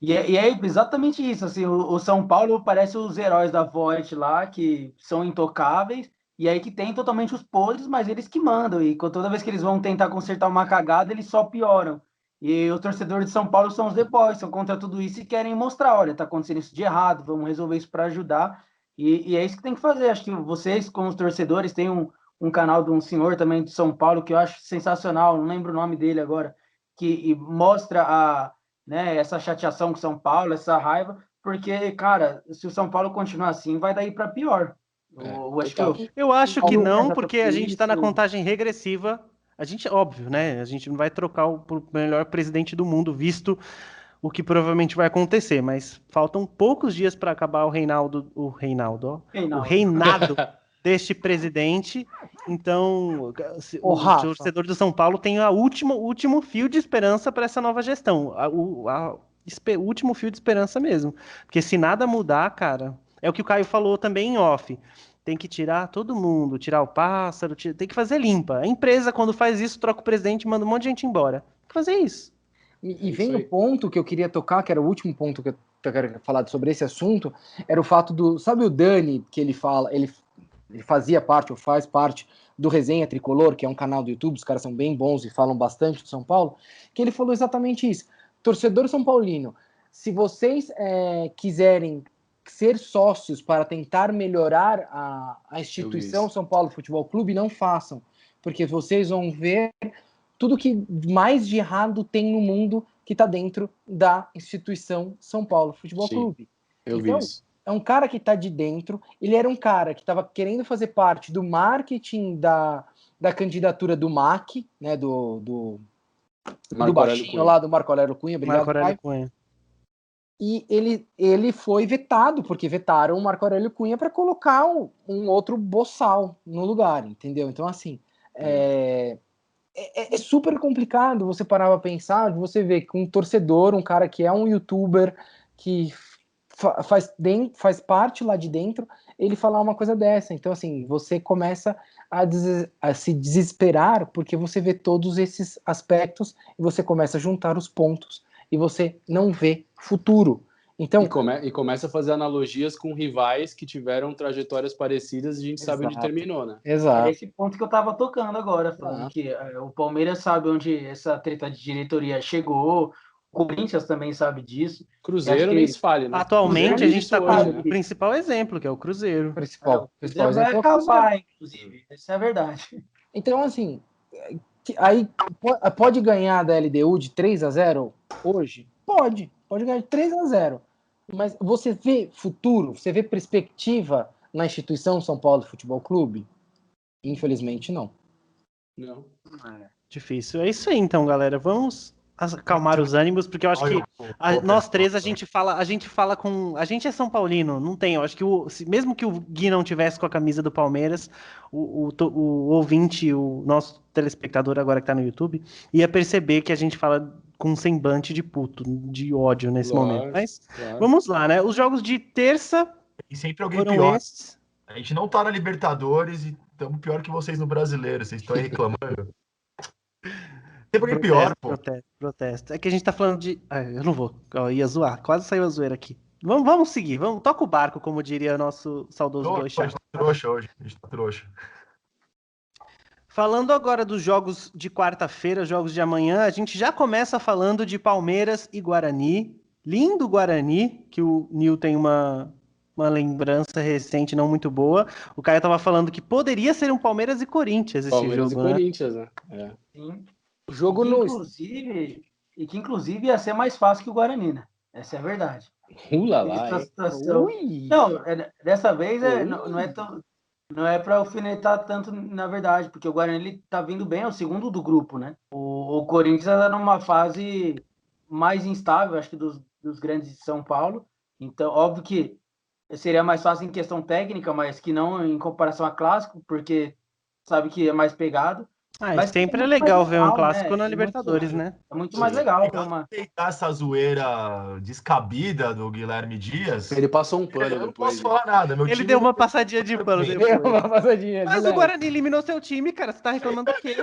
E é exatamente isso. Assim, o São Paulo parece os heróis da Void lá, que são intocáveis, e aí que tem totalmente os podres, mas eles que mandam. E toda vez que eles vão tentar consertar uma cagada, eles só pioram. E os torcedores de São Paulo são os The Boys, são contra tudo isso e querem mostrar: olha, tá acontecendo isso de errado, vamos resolver isso para ajudar. E é isso que tem que fazer. Acho que vocês, como os torcedores, têm um canal de um senhor também de São Paulo que eu acho sensacional, não lembro o nome dele agora, que mostra né, essa chateação com São Paulo, essa raiva, porque, cara, se o São Paulo continuar assim, vai daí para pior. Eu acho que Eu acho que não, já porque a gente tá na contagem regressiva. A gente, óbvio, né? A gente não vai trocar o melhor presidente do mundo, visto o que provavelmente vai acontecer, mas faltam poucos dias para acabar o reinado deste presidente. Então, Ô, o Rafa. torcedor do São Paulo tem o último fio de esperança para essa nova gestão. O último fio de esperança mesmo. Porque se nada mudar, cara, é o que o Caio falou também em off. Tem que tirar todo mundo, tirar o pássaro, tem que fazer limpa. A empresa, quando faz isso, troca o presidente e manda um monte de gente embora. Tem que fazer isso. E vem o ponto que eu queria tocar, que era o último ponto que eu quero falar sobre esse assunto, era o fato do... Sabe o Dani, que ele fala, ele fazia parte, ou faz parte, do Resenha Tricolor, que é um canal do YouTube, os caras são bem bons e falam bastante do São Paulo, que ele falou exatamente isso. Torcedor São Paulino, se vocês quiserem ser sócios para tentar melhorar a instituição São Paulo Futebol Clube, não façam, porque vocês vão ver tudo que mais de errado tem no mundo que está dentro da instituição São Paulo Futebol Sim, Clube. eu vi Então, isso. é um cara que está de dentro, ele era um cara que estava querendo fazer parte do marketing da candidatura do MAC, né, do Marco Aurélio baixinho Cunha. lá, do Marco Aurélio Cunha, obrigado, Marco Aurélio Caio. Cunha. E ele foi vetado, porque vetaram o Marco Aurélio Cunha para colocar um outro boçal no lugar, entendeu? Então, assim, é super complicado você parar para pensar, você vê que um torcedor, um cara que é um youtuber, que faz parte lá de dentro, ele falar uma coisa dessa. Então, assim, você começa a se desesperar porque você vê todos esses aspectos e você começa a juntar os pontos e você não vê futuro. Então, E começa a fazer analogias com rivais que tiveram trajetórias parecidas e a gente sabe onde Exato. terminou, né? É exato. esse ponto que eu estava tocando agora, falando que o Palmeiras sabe onde essa treta de diretoria chegou, o Corinthians também sabe disso. Cruzeiro que- nem se fale, né? Atualmente, a Cruzeiro gente está disso com hoje, o né? principal exemplo, que é o Cruzeiro. O Principal Cruzeiro vai exemplo é o Cruzeiro. acabar, inclusive. Essa é a verdade. Então, assim, aí pode ganhar da LDU de 3-0 hoje? Pode ganhar de 3-0. Mas você vê futuro, você vê perspectiva na instituição São Paulo Futebol Clube? Infelizmente, não. Não. Difícil. É isso aí, então, galera. Vamos acalmar os ânimos, porque eu acho que nós três a gente fala com. A gente é São Paulino, não tem. Eu acho que mesmo que o Gui não tivesse com a camisa do Palmeiras, o ouvinte, o nosso telespectador agora que tá no YouTube, ia perceber que a gente fala com um semblante de puto, de ódio nesse momento. Mas vamos lá, né? Os jogos de terça E sempre alguém foram pior. esses. A gente não tá na Libertadores e estamos pior que vocês no Brasileiro. Vocês estão aí reclamando. Sempre alguém pior, pô. Protesto. É que a gente tá falando de. Eu não vou. Eu ia zoar. Quase saiu a zoeira aqui. Vamos seguir. Toca o barco, como diria nosso saudoso A Boixá. gente tá trouxa hoje. A gente tá trouxa. Falando agora dos jogos de quarta-feira, jogos de amanhã, a gente já começa falando de Palmeiras e Guarani. Lindo Guarani, que o Nil tem uma lembrança recente não muito boa. O Caio tava falando que poderia ser um Palmeiras e Corinthians esse Palmeiras jogo, e né? Corinthians, né? É. Sim. O jogo Que inclusive ia ser mais fácil que o Guarani, né? Essa é a verdade. Lá, Essa hein? situação. Ui. Não, dessa vez não é para alfinetar tanto, na verdade, porque o Guarani ele tá vindo bem, é o segundo do grupo, né? O Corinthians está numa fase mais instável, acho que dos grandes de São Paulo. Então, óbvio que seria mais fácil em questão técnica, mas que não em comparação a clássico, porque sabe que é mais pegado. Mas sempre é muito legal mais ver um clássico né? na Libertadores, né? É muito mais legal. Aceitar essa zoeira descabida do Guilherme Dias. Ele passou um pano Eu não depois. posso falar nada. Meu Ele time deu uma passadinha de pano Deu depois. Uma passadinha. Mas o Guarani eliminou seu time, cara. Você tá reclamando do quê?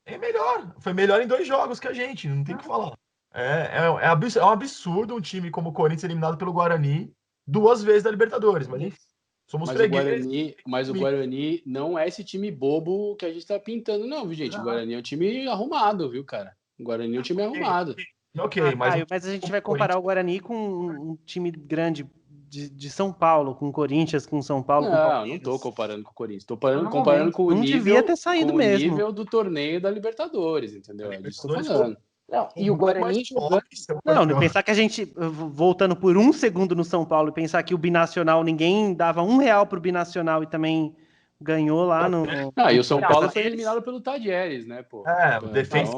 É melhor. Foi melhor em 2 jogos que a gente. Não tem o que falar. É um absurdo um time como o Corinthians eliminado pelo Guarani 2 vezes da Libertadores. Mas enfim, somos fregueses. Mas o Guarani não é esse time bobo que a gente tá pintando, não, viu, gente? O Guarani é um time arrumado, viu, cara? O Guarani é um time arrumado. Ok, mas a gente vai comparar o Guarani com um time grande de São Paulo, com o Corinthians, com São Paulo, com o Palmeiras. Não tô comparando com o Corinthians. Tô comparando com o não nível, devia ter saído com mesmo. o nível do torneio da Libertadores, entendeu? É disso que eu tô falando. Não, e o Guarani Não, pensar que a gente, voltando por um segundo no São Paulo, e pensar que o Binacional, ninguém dava R$1 pro Binacional e também ganhou lá no... E o São Paulo foi eliminado pelo Tadieres, né, pô? O defesa.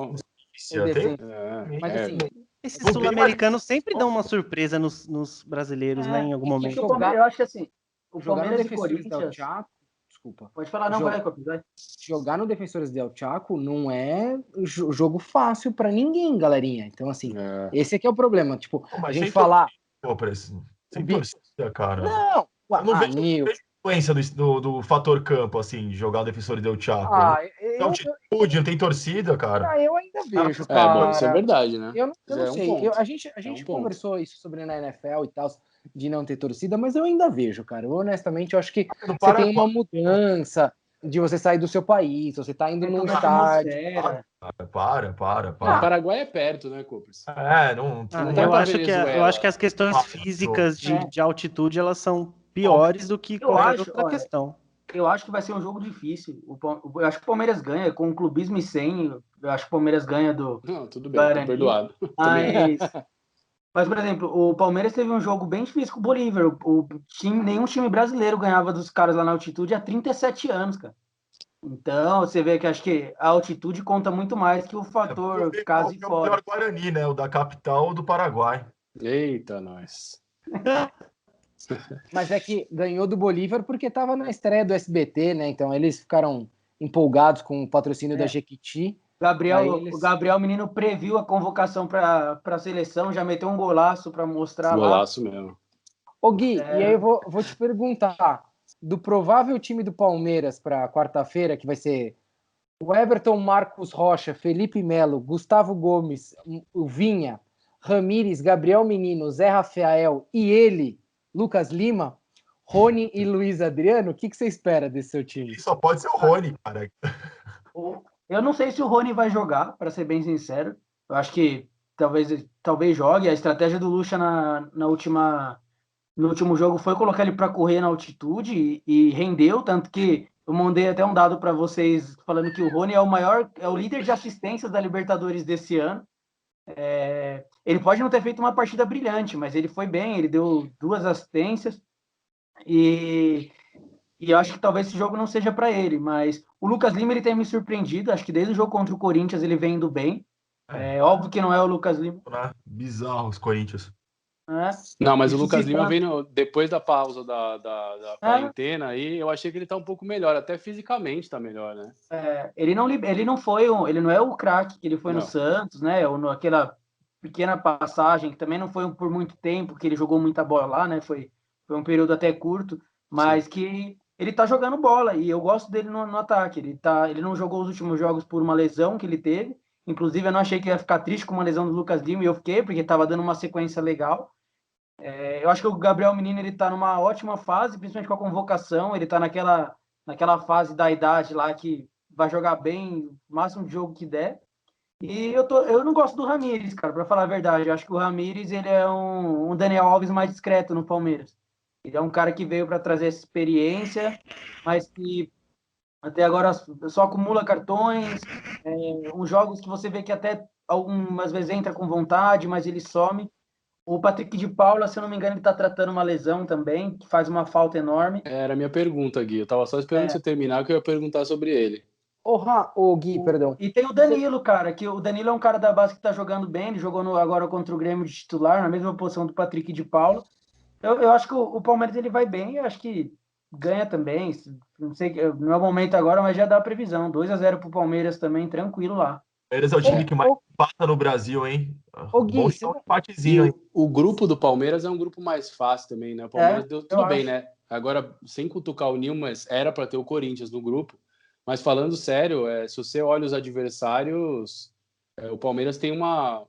Mas assim, esses sul-americanos sempre dão uma surpresa nos brasileiros, né, em algum momento. Eu acho que assim, o jogar no Palmeiras e Defensores del Corinthians... Chaco, desculpa. Pode falar, não, vai. Jogar no Defensores del Chaco não é jogo fácil pra ninguém, galerinha. Então, assim, esse aqui é o problema. Tipo, a gente falar... Sem torcida, cara. Não, eu não vejo influência do fator campo, assim, de jogar o Defensores del Chaco. Não tem torcida, cara. Eu ainda vejo, cara. Bom, isso é verdade, né? Eu não sei. A gente conversou isso sobre na NFL e tal, de não ter torcida, mas eu ainda vejo, cara. Honestamente, eu acho que você tem uma mudança de você sair do seu país, você tá indo num estádio. Para. O Paraguai é perto, né, Cooper? Eu acho que as questões físicas de altitude, elas são piores do que qualquer outra questão. Eu acho que vai ser um jogo difícil. Eu acho que o Palmeiras ganha, com o clubismo e sem. Eu acho que o Palmeiras ganha do Não, tudo bem, tô Guarani. perdoado. Também. Mas, por exemplo, o Palmeiras teve um jogo bem difícil com o Bolívar. Nenhum time brasileiro ganhava dos caras lá na altitude há 37 anos, cara. Então, você vê que acho que a altitude conta muito mais que o fator Vamos ver casa qual e que é o fora. pior Guarani, né? O da capital ou do Paraguai. Eita, nós. Mas é que ganhou do Bolívar porque estava na estreia do SBT, né? Então eles ficaram empolgados com o patrocínio da Jequiti. Aí O eles... Gabriel Menino previu a convocação para a seleção, já meteu um golaço para mostrar lá. Golaço mesmo. Ô Gui, e aí eu vou te perguntar, do provável time do Palmeiras para quarta-feira, que vai ser o Everton, Marcos Rocha, Felipe Melo, Gustavo Gomes, o Vinha, Ramires, Gabriel Menino, Zé Rafael e ele, Lucas Lima, Rony e Luiz Adriano, o que você espera desse seu time? E só pode ser o Rony, cara. Eu não sei se o Rony vai jogar, para ser bem sincero. Eu acho que talvez jogue. A estratégia do Lucha no último jogo foi colocar ele para correr na altitude e rendeu, tanto que eu mandei até um dado para vocês falando que o Rony é o líder de assistências da Libertadores desse ano. Ele pode não ter feito uma partida brilhante, mas ele foi bem, ele deu 2 assistências e eu acho que talvez esse jogo não seja para ele, mas o Lucas Lima ele tem me surpreendido, acho que desde o jogo contra o Corinthians ele vem indo bem. É óbvio que não é o Lucas Lima. Né? Bizarro os Corinthians. Né? Não, mas Isso o Lucas se Lima faz- vem depois da pausa da quarentena aí, eu achei que ele tá um pouco melhor, até fisicamente tá melhor, né? Ele não ele não é o craque que ele foi no Não. Santos, né? Ou naquela pequena passagem que também não foi por muito tempo que ele jogou muita bola lá, né? Foi um período até curto, mas que ele tá jogando bola e eu gosto dele no ataque. Ele não jogou os últimos jogos por uma lesão que ele teve. Inclusive, eu não achei que ia ficar triste com uma lesão do Lucas Lima e eu fiquei, porque estava dando uma sequência legal. Eu acho que o Gabriel Menino ele está numa ótima fase, principalmente com a convocação. Ele está naquela fase da idade lá que vai jogar bem, o máximo de jogo que der. E eu não gosto do Ramires, cara, para falar a verdade. Eu acho que o Ramires ele é um Daniel Alves mais discreto no Palmeiras. Ele é um cara que veio para trazer essa experiência, mas que até agora só acumula cartões, uns jogos que você vê que até algumas vezes entra com vontade, mas ele some. O Patrick de Paula, se eu não me engano, ele está tratando uma lesão também, que faz uma falta enorme. Era a minha pergunta, Gui. Eu tava só esperando você terminar que eu ia perguntar sobre ele. Gui, perdão. E tem o Danilo, cara, que o Danilo é um cara da base que está jogando bem, ele jogou agora contra o Grêmio de titular, na mesma posição do Patrick de Paula. Eu acho que o Palmeiras ele vai bem, eu acho que ganha também. Não sei, não é o momento agora, mas já dá a previsão. 2-0 pro Palmeiras também, tranquilo lá. Eles é o time que mais empata no Brasil, hein? Gui, Bom você não- empatezinho, hein? O grupo do Palmeiras é um grupo mais fácil também, né? O Palmeiras deu tudo eu bem, acho. né? Agora, sem cutucar o Nil, mas era para ter o Corinthians no grupo. Mas falando sério, se você olha os adversários, o Palmeiras tem uma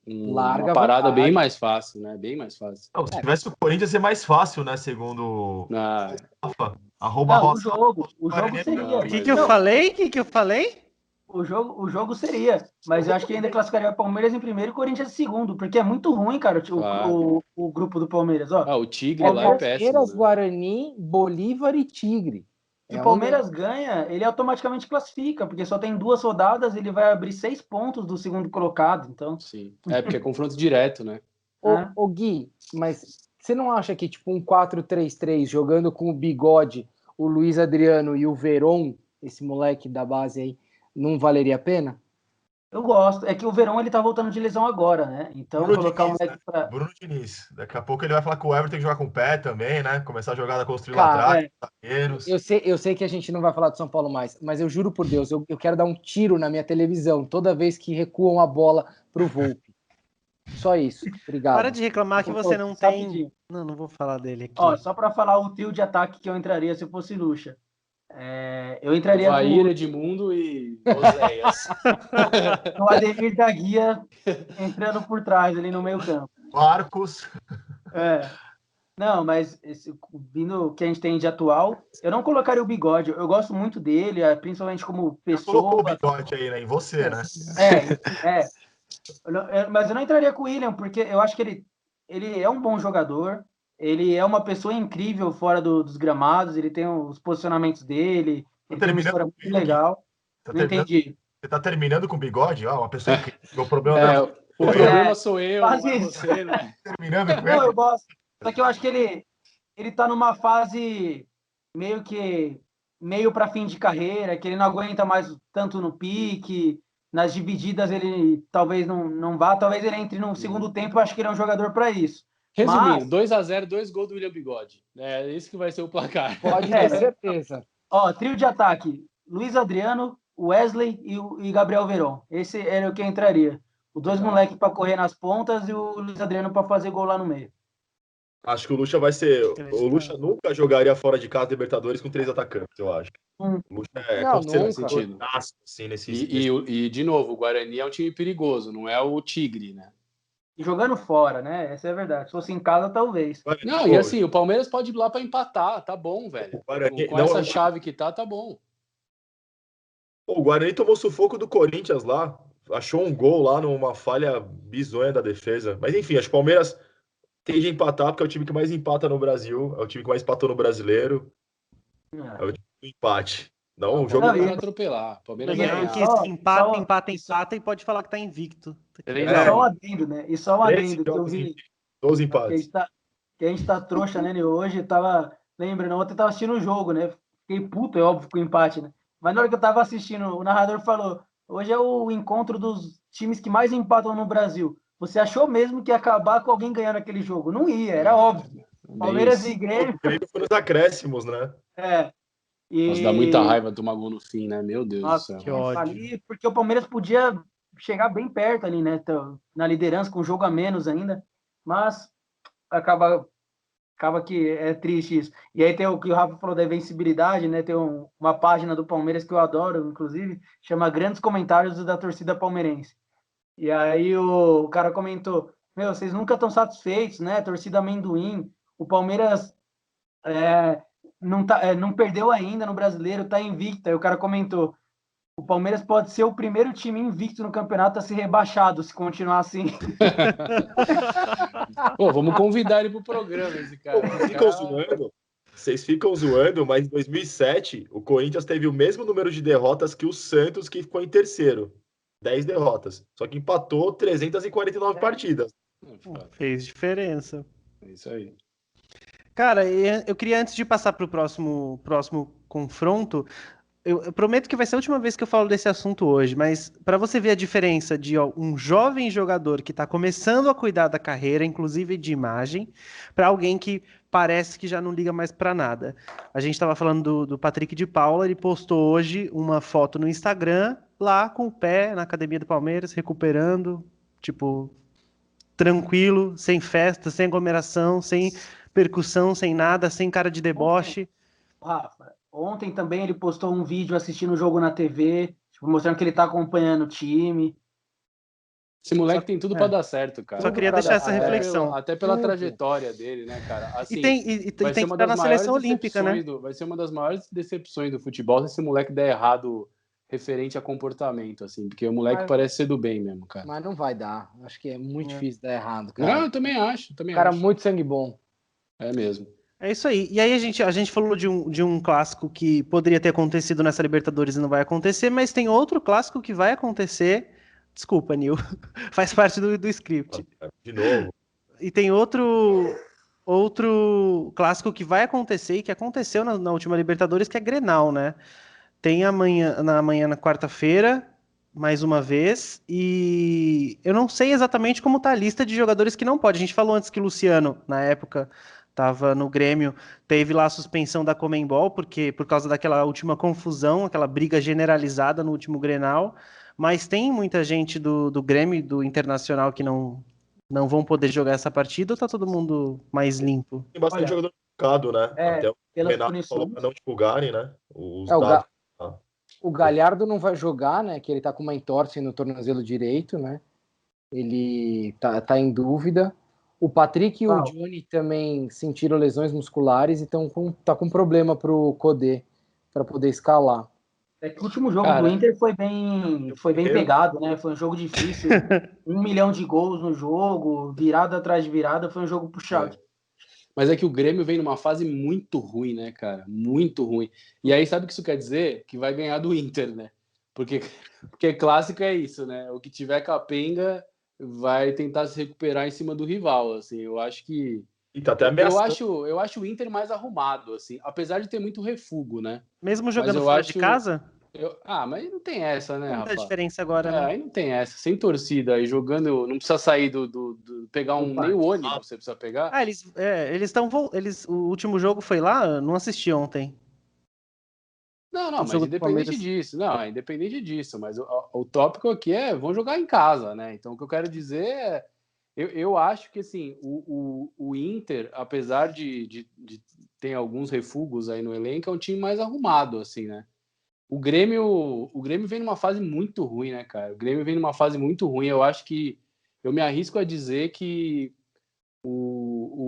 Larga parada vantagem. bem mais fácil, né? Bem mais fácil. Não, se tivesse o Corinthians, ia ser mais fácil, né? Segundo Ah, o Rafa. Arroba Não, Roça. o jogo seria. Não, O mas- que eu falei? O que eu falei? O jogo seria, mas eu acho que ainda classificaria o Palmeiras em primeiro e o Corinthians em segundo, porque é muito ruim, cara, Claro. o grupo do Palmeiras, ó. o Tigre lá é péssimo. Palmeiras, Né? Guarani, Bolívar e Tigre. Se o Palmeiras ganha, ele automaticamente classifica, porque só tem 2 rodadas, ele vai abrir 6 pontos do segundo colocado, então. Sim. Porque é confronto direto, né? Ô Gui, mas você não acha que tipo um 4-3-3 jogando com o Bigode, o Luiz Adriano e o Veron, esse moleque da base aí, não valeria a pena? Eu gosto. É que o Verón ele tá voltando de lesão agora, né? Então Bruno colocar o Diniz, moleque pra. Bruno Diniz. Daqui a pouco ele vai falar que o Everton tem que jogar com o pé também, né? Começar a jogada construir Cara, lá atrás, zagueiros. Eu sei que a gente não vai falar de São Paulo mais, mas eu juro por Deus, eu quero dar um tiro na minha televisão toda vez que recuam a bola pro Volpe. Só isso. Obrigado. Para de reclamar que você não tem. Rapidinho. Não vou falar dele aqui. Ó, só pra falar o trio de ataque que eu entraria se eu fosse Lucha. Eu entraria Vair, Edmundo e Oséias. com o Ademir da Guia entrando por trás ali no meio campo. Marcos. Não, mas vindo o que a gente tem de atual, eu não colocaria o Bigode. Eu gosto muito dele, principalmente como Colocou o pessoa. bigode aí, né? Em você, né? Mas eu não entraria com o William, porque eu acho que ele é um bom jogador. ele é uma pessoa incrível fora dos gramados, ele tem os posicionamentos dele, ele tem uma história muito legal. Tá Não terminando, entendi. você tá terminando com bigode? Ah, uma pessoa incrível. O problema É, não o problema sou eu, não quase é isso. você, né? terminando com Não, ele. eu gosto. Só que eu acho que ele tá numa fase meio para fim de carreira, que ele não aguenta mais tanto no pique, nas divididas ele talvez não vá, talvez ele entre no segundo tempo, eu acho que ele é um jogador para isso. Resumindo, Mas, 2-0, 2 gols do William Bigode. É isso que vai ser o placar. Pode ter certeza. ó, trio de ataque, Luiz Adriano, Wesley e Gabriel Veron. Esse era o que entraria. Os dois moleques para correr nas pontas e o Luiz Adriano para fazer gol lá no meio. Acho que o Lucha vai ser. O Lucha nunca jogaria fora de casa Libertadores com 3 atacantes, eu acho. Hum. O Lucha é Não, considerado nunca. assim, nesse. E, de novo, o Guarani é um time perigoso, não é o Tigre, né? E jogando fora, né? Essa é a verdade. Se fosse em casa, talvez. Não, e assim, o Palmeiras pode ir lá para empatar, tá bom, velho. O Guarani- Com não, essa chave que tá bom. O Guarani tomou sufoco do Corinthians lá. Achou um gol lá numa falha bizonha da defesa. Mas enfim, acho que o Palmeiras tem de empatar, porque é o time que mais empata no Brasil. É o time que mais empatou no brasileiro. É o time do empate. Não, o jogo Não, Palmeiras e- vai atropelar. Palmeiras e- vai Lembrando ganhar. que Só- empata, só- empata, empata e pode falar que tá invicto. Três E a só um um. adendo, né? E só um 13 adendo que eu jogos vi. em 12 Que a empates. gente tá, que a gente tá trouxa nele hoje. Tava lembrando, ontem eu tava assistindo o jogo, né? Fiquei puto, é óbvio, com o empate, né? Mas na hora que eu tava assistindo, o narrador falou: hoje é o encontro dos times que mais empatam no Brasil. Você achou mesmo que ia acabar com alguém ganhando aquele jogo? Não ia, era óbvio. Palmeiras e Bem, Grêmio. O Grêmio foi nos acréscimos, né? É. Nossa, dá muita raiva tomar gol no fim, né? Meu Deus Nossa, do céu. que ódio. ali, porque o Palmeiras podia chegar bem perto ali, né? Na liderança, com um jogo a menos ainda. Mas acaba que é triste isso. E aí tem o que o Rafa falou da invencibilidade, né? Tem uma página do Palmeiras que eu adoro, inclusive, chama Grandes Comentários da Torcida Palmeirense. E aí o cara comentou: Meu, vocês nunca estão satisfeitos, né? Torcida amendoim. O Palmeiras não perdeu ainda no brasileiro, tá invicto. Aí o cara comentou: O Palmeiras pode ser o primeiro time invicto no campeonato a ser rebaixado, se continuar assim. Pô, vamos convidar ele pro programa, esse cara. Vocês ficam zoando, mas em 2007 o Corinthians teve o mesmo número de derrotas que o Santos, que ficou em terceiro. 10 derrotas. Só que empatou 349 partidas. Fez diferença. É isso aí. Cara, eu queria, antes de passar para o próximo confronto, eu prometo que vai ser a última vez que eu falo desse assunto hoje, mas para você ver a diferença de um jovem jogador que está começando a cuidar da carreira, inclusive de imagem, para alguém que parece que já não liga mais para nada. A gente estava falando do Patrick de Paula, ele postou hoje uma foto no Instagram, lá com o pé na academia do Palmeiras, recuperando, tipo, tranquilo, sem festa, sem aglomeração, sem percussão, sem nada, sem cara de deboche. Rafa, ontem também ele postou um vídeo assistindo o jogo na TV, tipo, mostrando que ele tá acompanhando o time. Esse moleque tem tudo pra dar certo, cara. Só queria deixar essa reflexão. Até pela trajetória dele, né, cara? Assim, E tem que estar na seleção olímpica, né? Vai ser uma das maiores decepções do futebol se esse moleque der errado referente a comportamento, assim, porque o moleque parece ser do bem mesmo, cara. Mas não vai dar. Acho que é muito difícil dar errado, cara. Não, eu também acho. Cara, muito sangue bom. É mesmo. É isso aí. E aí a gente falou de um clássico que poderia ter acontecido nessa Libertadores e não vai acontecer, mas tem outro clássico que vai acontecer. Desculpa, Nil. Faz parte do script. De novo. E tem outro clássico que vai acontecer e que aconteceu na última Libertadores, que é Grenal, né? Tem na quarta-feira, mais uma vez, e eu não sei exatamente como tá a lista de jogadores que não pode. A gente falou antes que o Luciano, na época, estava no Grêmio, teve lá a suspensão da Conmebol, porque por causa daquela última confusão, aquela briga generalizada no último Grenal, mas tem muita gente do Grêmio, do Internacional, que não vão poder jogar essa partida, ou tá todo mundo mais limpo? Tem bastante jogador machucado, né? Até o pelas Renato punições. falou para não divulgarem, né? Os o dados. O Galhardo não vai jogar, né? Que ele tá com uma entorse no tornozelo direito, né? Ele tá em dúvida. O Patrick e o Johnny também sentiram lesões musculares e tá com problema pro Codê para poder escalar. É que o último jogo do Inter foi bem pegado, né? Foi um jogo difícil. 1 milhão de gols no jogo, virada atrás de virada, foi um jogo puxado. Mas é que o Grêmio vem numa fase muito ruim, né, cara? Muito ruim. E aí, sabe o que isso quer dizer? Que vai ganhar do Inter, né? Porque clássico é isso, né? O que tiver capenga vai tentar se recuperar em cima do rival, assim. Eu acho que... E tá até Eu ameaçando. acho o Inter mais arrumado, assim. Apesar de ter muito refúgio, né? Mesmo Mas jogando eu fora de acho... casa, mas não tem essa, né, muita Rafa? diferença agora, né? Aí não tem essa. Sem torcida e jogando, não precisa sair pegar nem o ônibus, você precisa pegar. Ah, eles estão. O último jogo foi lá, não assisti ontem. Não, O mas jogo do independente Palmeiras. disso. Não, é independente disso. Mas o tópico aqui é vão jogar em casa, né? Então o que eu quero dizer é. Eu acho que assim, o Inter, apesar de ter alguns refugos aí no elenco, é um time mais arrumado, assim, né? O Grêmio vem numa fase muito ruim, né, cara? O Grêmio vem numa fase muito ruim. Eu acho que eu me arrisco a dizer que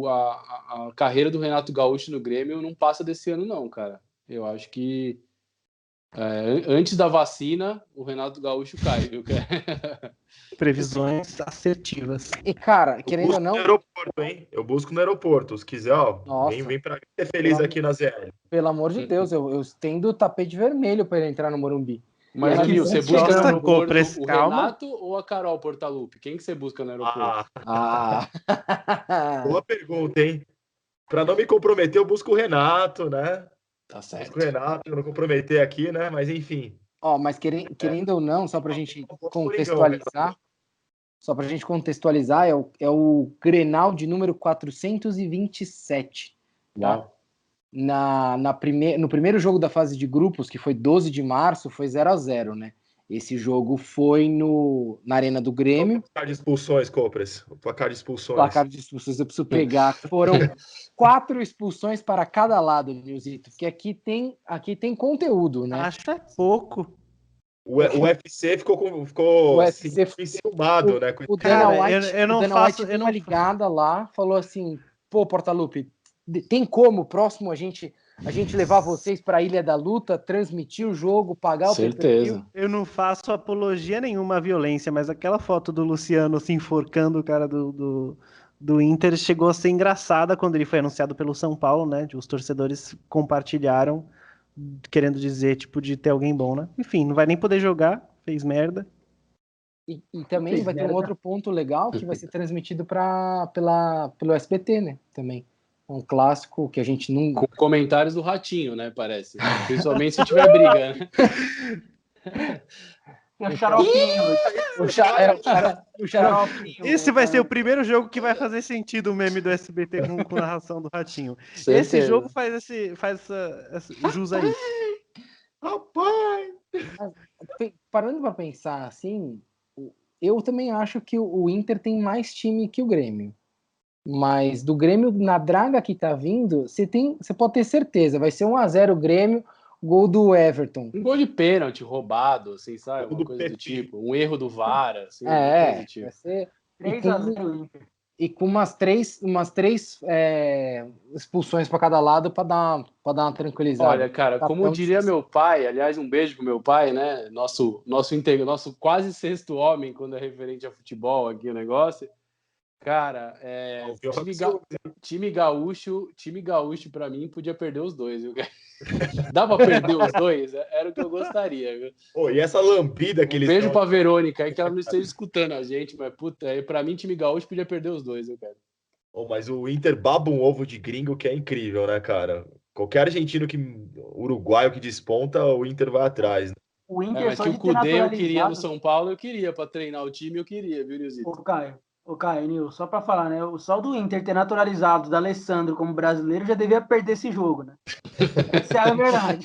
a carreira do Renato Gaúcho no Grêmio não passa desse ano, não, cara. Eu acho que antes da vacina, o Renato Gaúcho cai, viu? Previsões assertivas. E, cara, Eu querendo ou busco no não, aeroporto, hein? Eu busco no aeroporto. Se quiser, ó, vem, nossa, vem pra ser feliz pelo, aqui na ZL. pelo amor de Deus, eu estendo o tapete vermelho para ele entrar no Morumbi. Mas, Aqui Nil, você sempre busca no Nossa, chegando. aeroporto Copres, o calma. Renato ou a Carol Portaluppi? Quem que você busca no aeroporto? Ah, Ah, boa pergunta, hein? Pra não me comprometer, eu busco o Renato, né? Tá Busco certo. o Renato, pra não comprometer aqui, né? Mas enfim. ó, mas querendo ou não, só para a gente Coringão, contextualizar, é o Grenal de número 427. Tá? Uau. No primeiro jogo da fase de grupos, que foi 12 de março, foi 0-0, né? Esse jogo foi na Arena do Grêmio. O placar de expulsões, Copres. O placar de expulsões. Placar de expulsões eu preciso pegar. Foram 4 expulsões para cada lado, Nilzito, porque aqui tem conteúdo, né? Acho é pouco. O UFC ficou O UFC enciumado, né? O Dana Cara, White, eu o não Dana faço. White deu uma ligada lá, falou assim: pô, Portaluppi, tem como próximo a gente levar vocês para a Ilha da Luta, transmitir o jogo, pagar o pay-per-view? Certeza. Eu não faço apologia nenhuma à violência, mas aquela foto do Luciano se enforcando o cara do Inter chegou a ser engraçada quando ele foi anunciado pelo São Paulo, né? Os torcedores compartilharam, querendo dizer, tipo, de ter alguém bom, né? Enfim, não vai nem poder jogar, fez merda. E também Fez vai ter um merda. outro ponto legal que vai ser transmitido pelo SBT, né? Também. Um clássico que a gente não. Com comentários do Ratinho, né? Parece. Principalmente se tiver briga, né? Tem o xaropinho. O xarope. Esse vai ser o primeiro jogo que vai fazer sentido o meme do SBT com narração do Ratinho. Esse Certeza. jogo faz essa jus a isso. Rapaz! Parando para pensar assim, eu também acho que o Inter tem mais time que o Grêmio. Mas do Grêmio, na draga que tá vindo, você pode ter certeza, vai ser 1-0 o Grêmio, gol do Everton. Um gol de pênalti roubado, assim, sabe? Gol Uma do coisa do PP. tipo. Um erro do VAR, assim, uma coisa do Vai tipo. ser. 3-0 Inter. E com umas três expulsões para cada lado para dar uma tranquilizada. Olha, cara, como Capitão diria difícil. meu pai, aliás, um beijo pro meu pai, né? Nosso quase sexto homem quando é referente a futebol aqui o negócio. Cara, time gaúcho para mim podia perder os dois, viu? Dá pra perder os dois? Era o que eu gostaria, viu? Pô, e essa lambida que Um eles beijo dão? pra Verônica, aí que ela não esteja escutando a gente, mas puta, pra mim time gaúcho podia perder os dois, viu, cara? Pô, mas o Inter baba um ovo de gringo que é incrível, né, cara? Qualquer argentino uruguaio que desponta, o Inter vai atrás, né? O Inter Mas só que de o ter Cudê eu queria no naturalizado. São Paulo, eu queria pra treinar o time, eu queria, viu, Nilzito? Ô Caio, Nil, só pra falar, né? Só do Inter ter naturalizado o D'Alessandro como brasileiro já devia perder esse jogo, né? Essa é a verdade.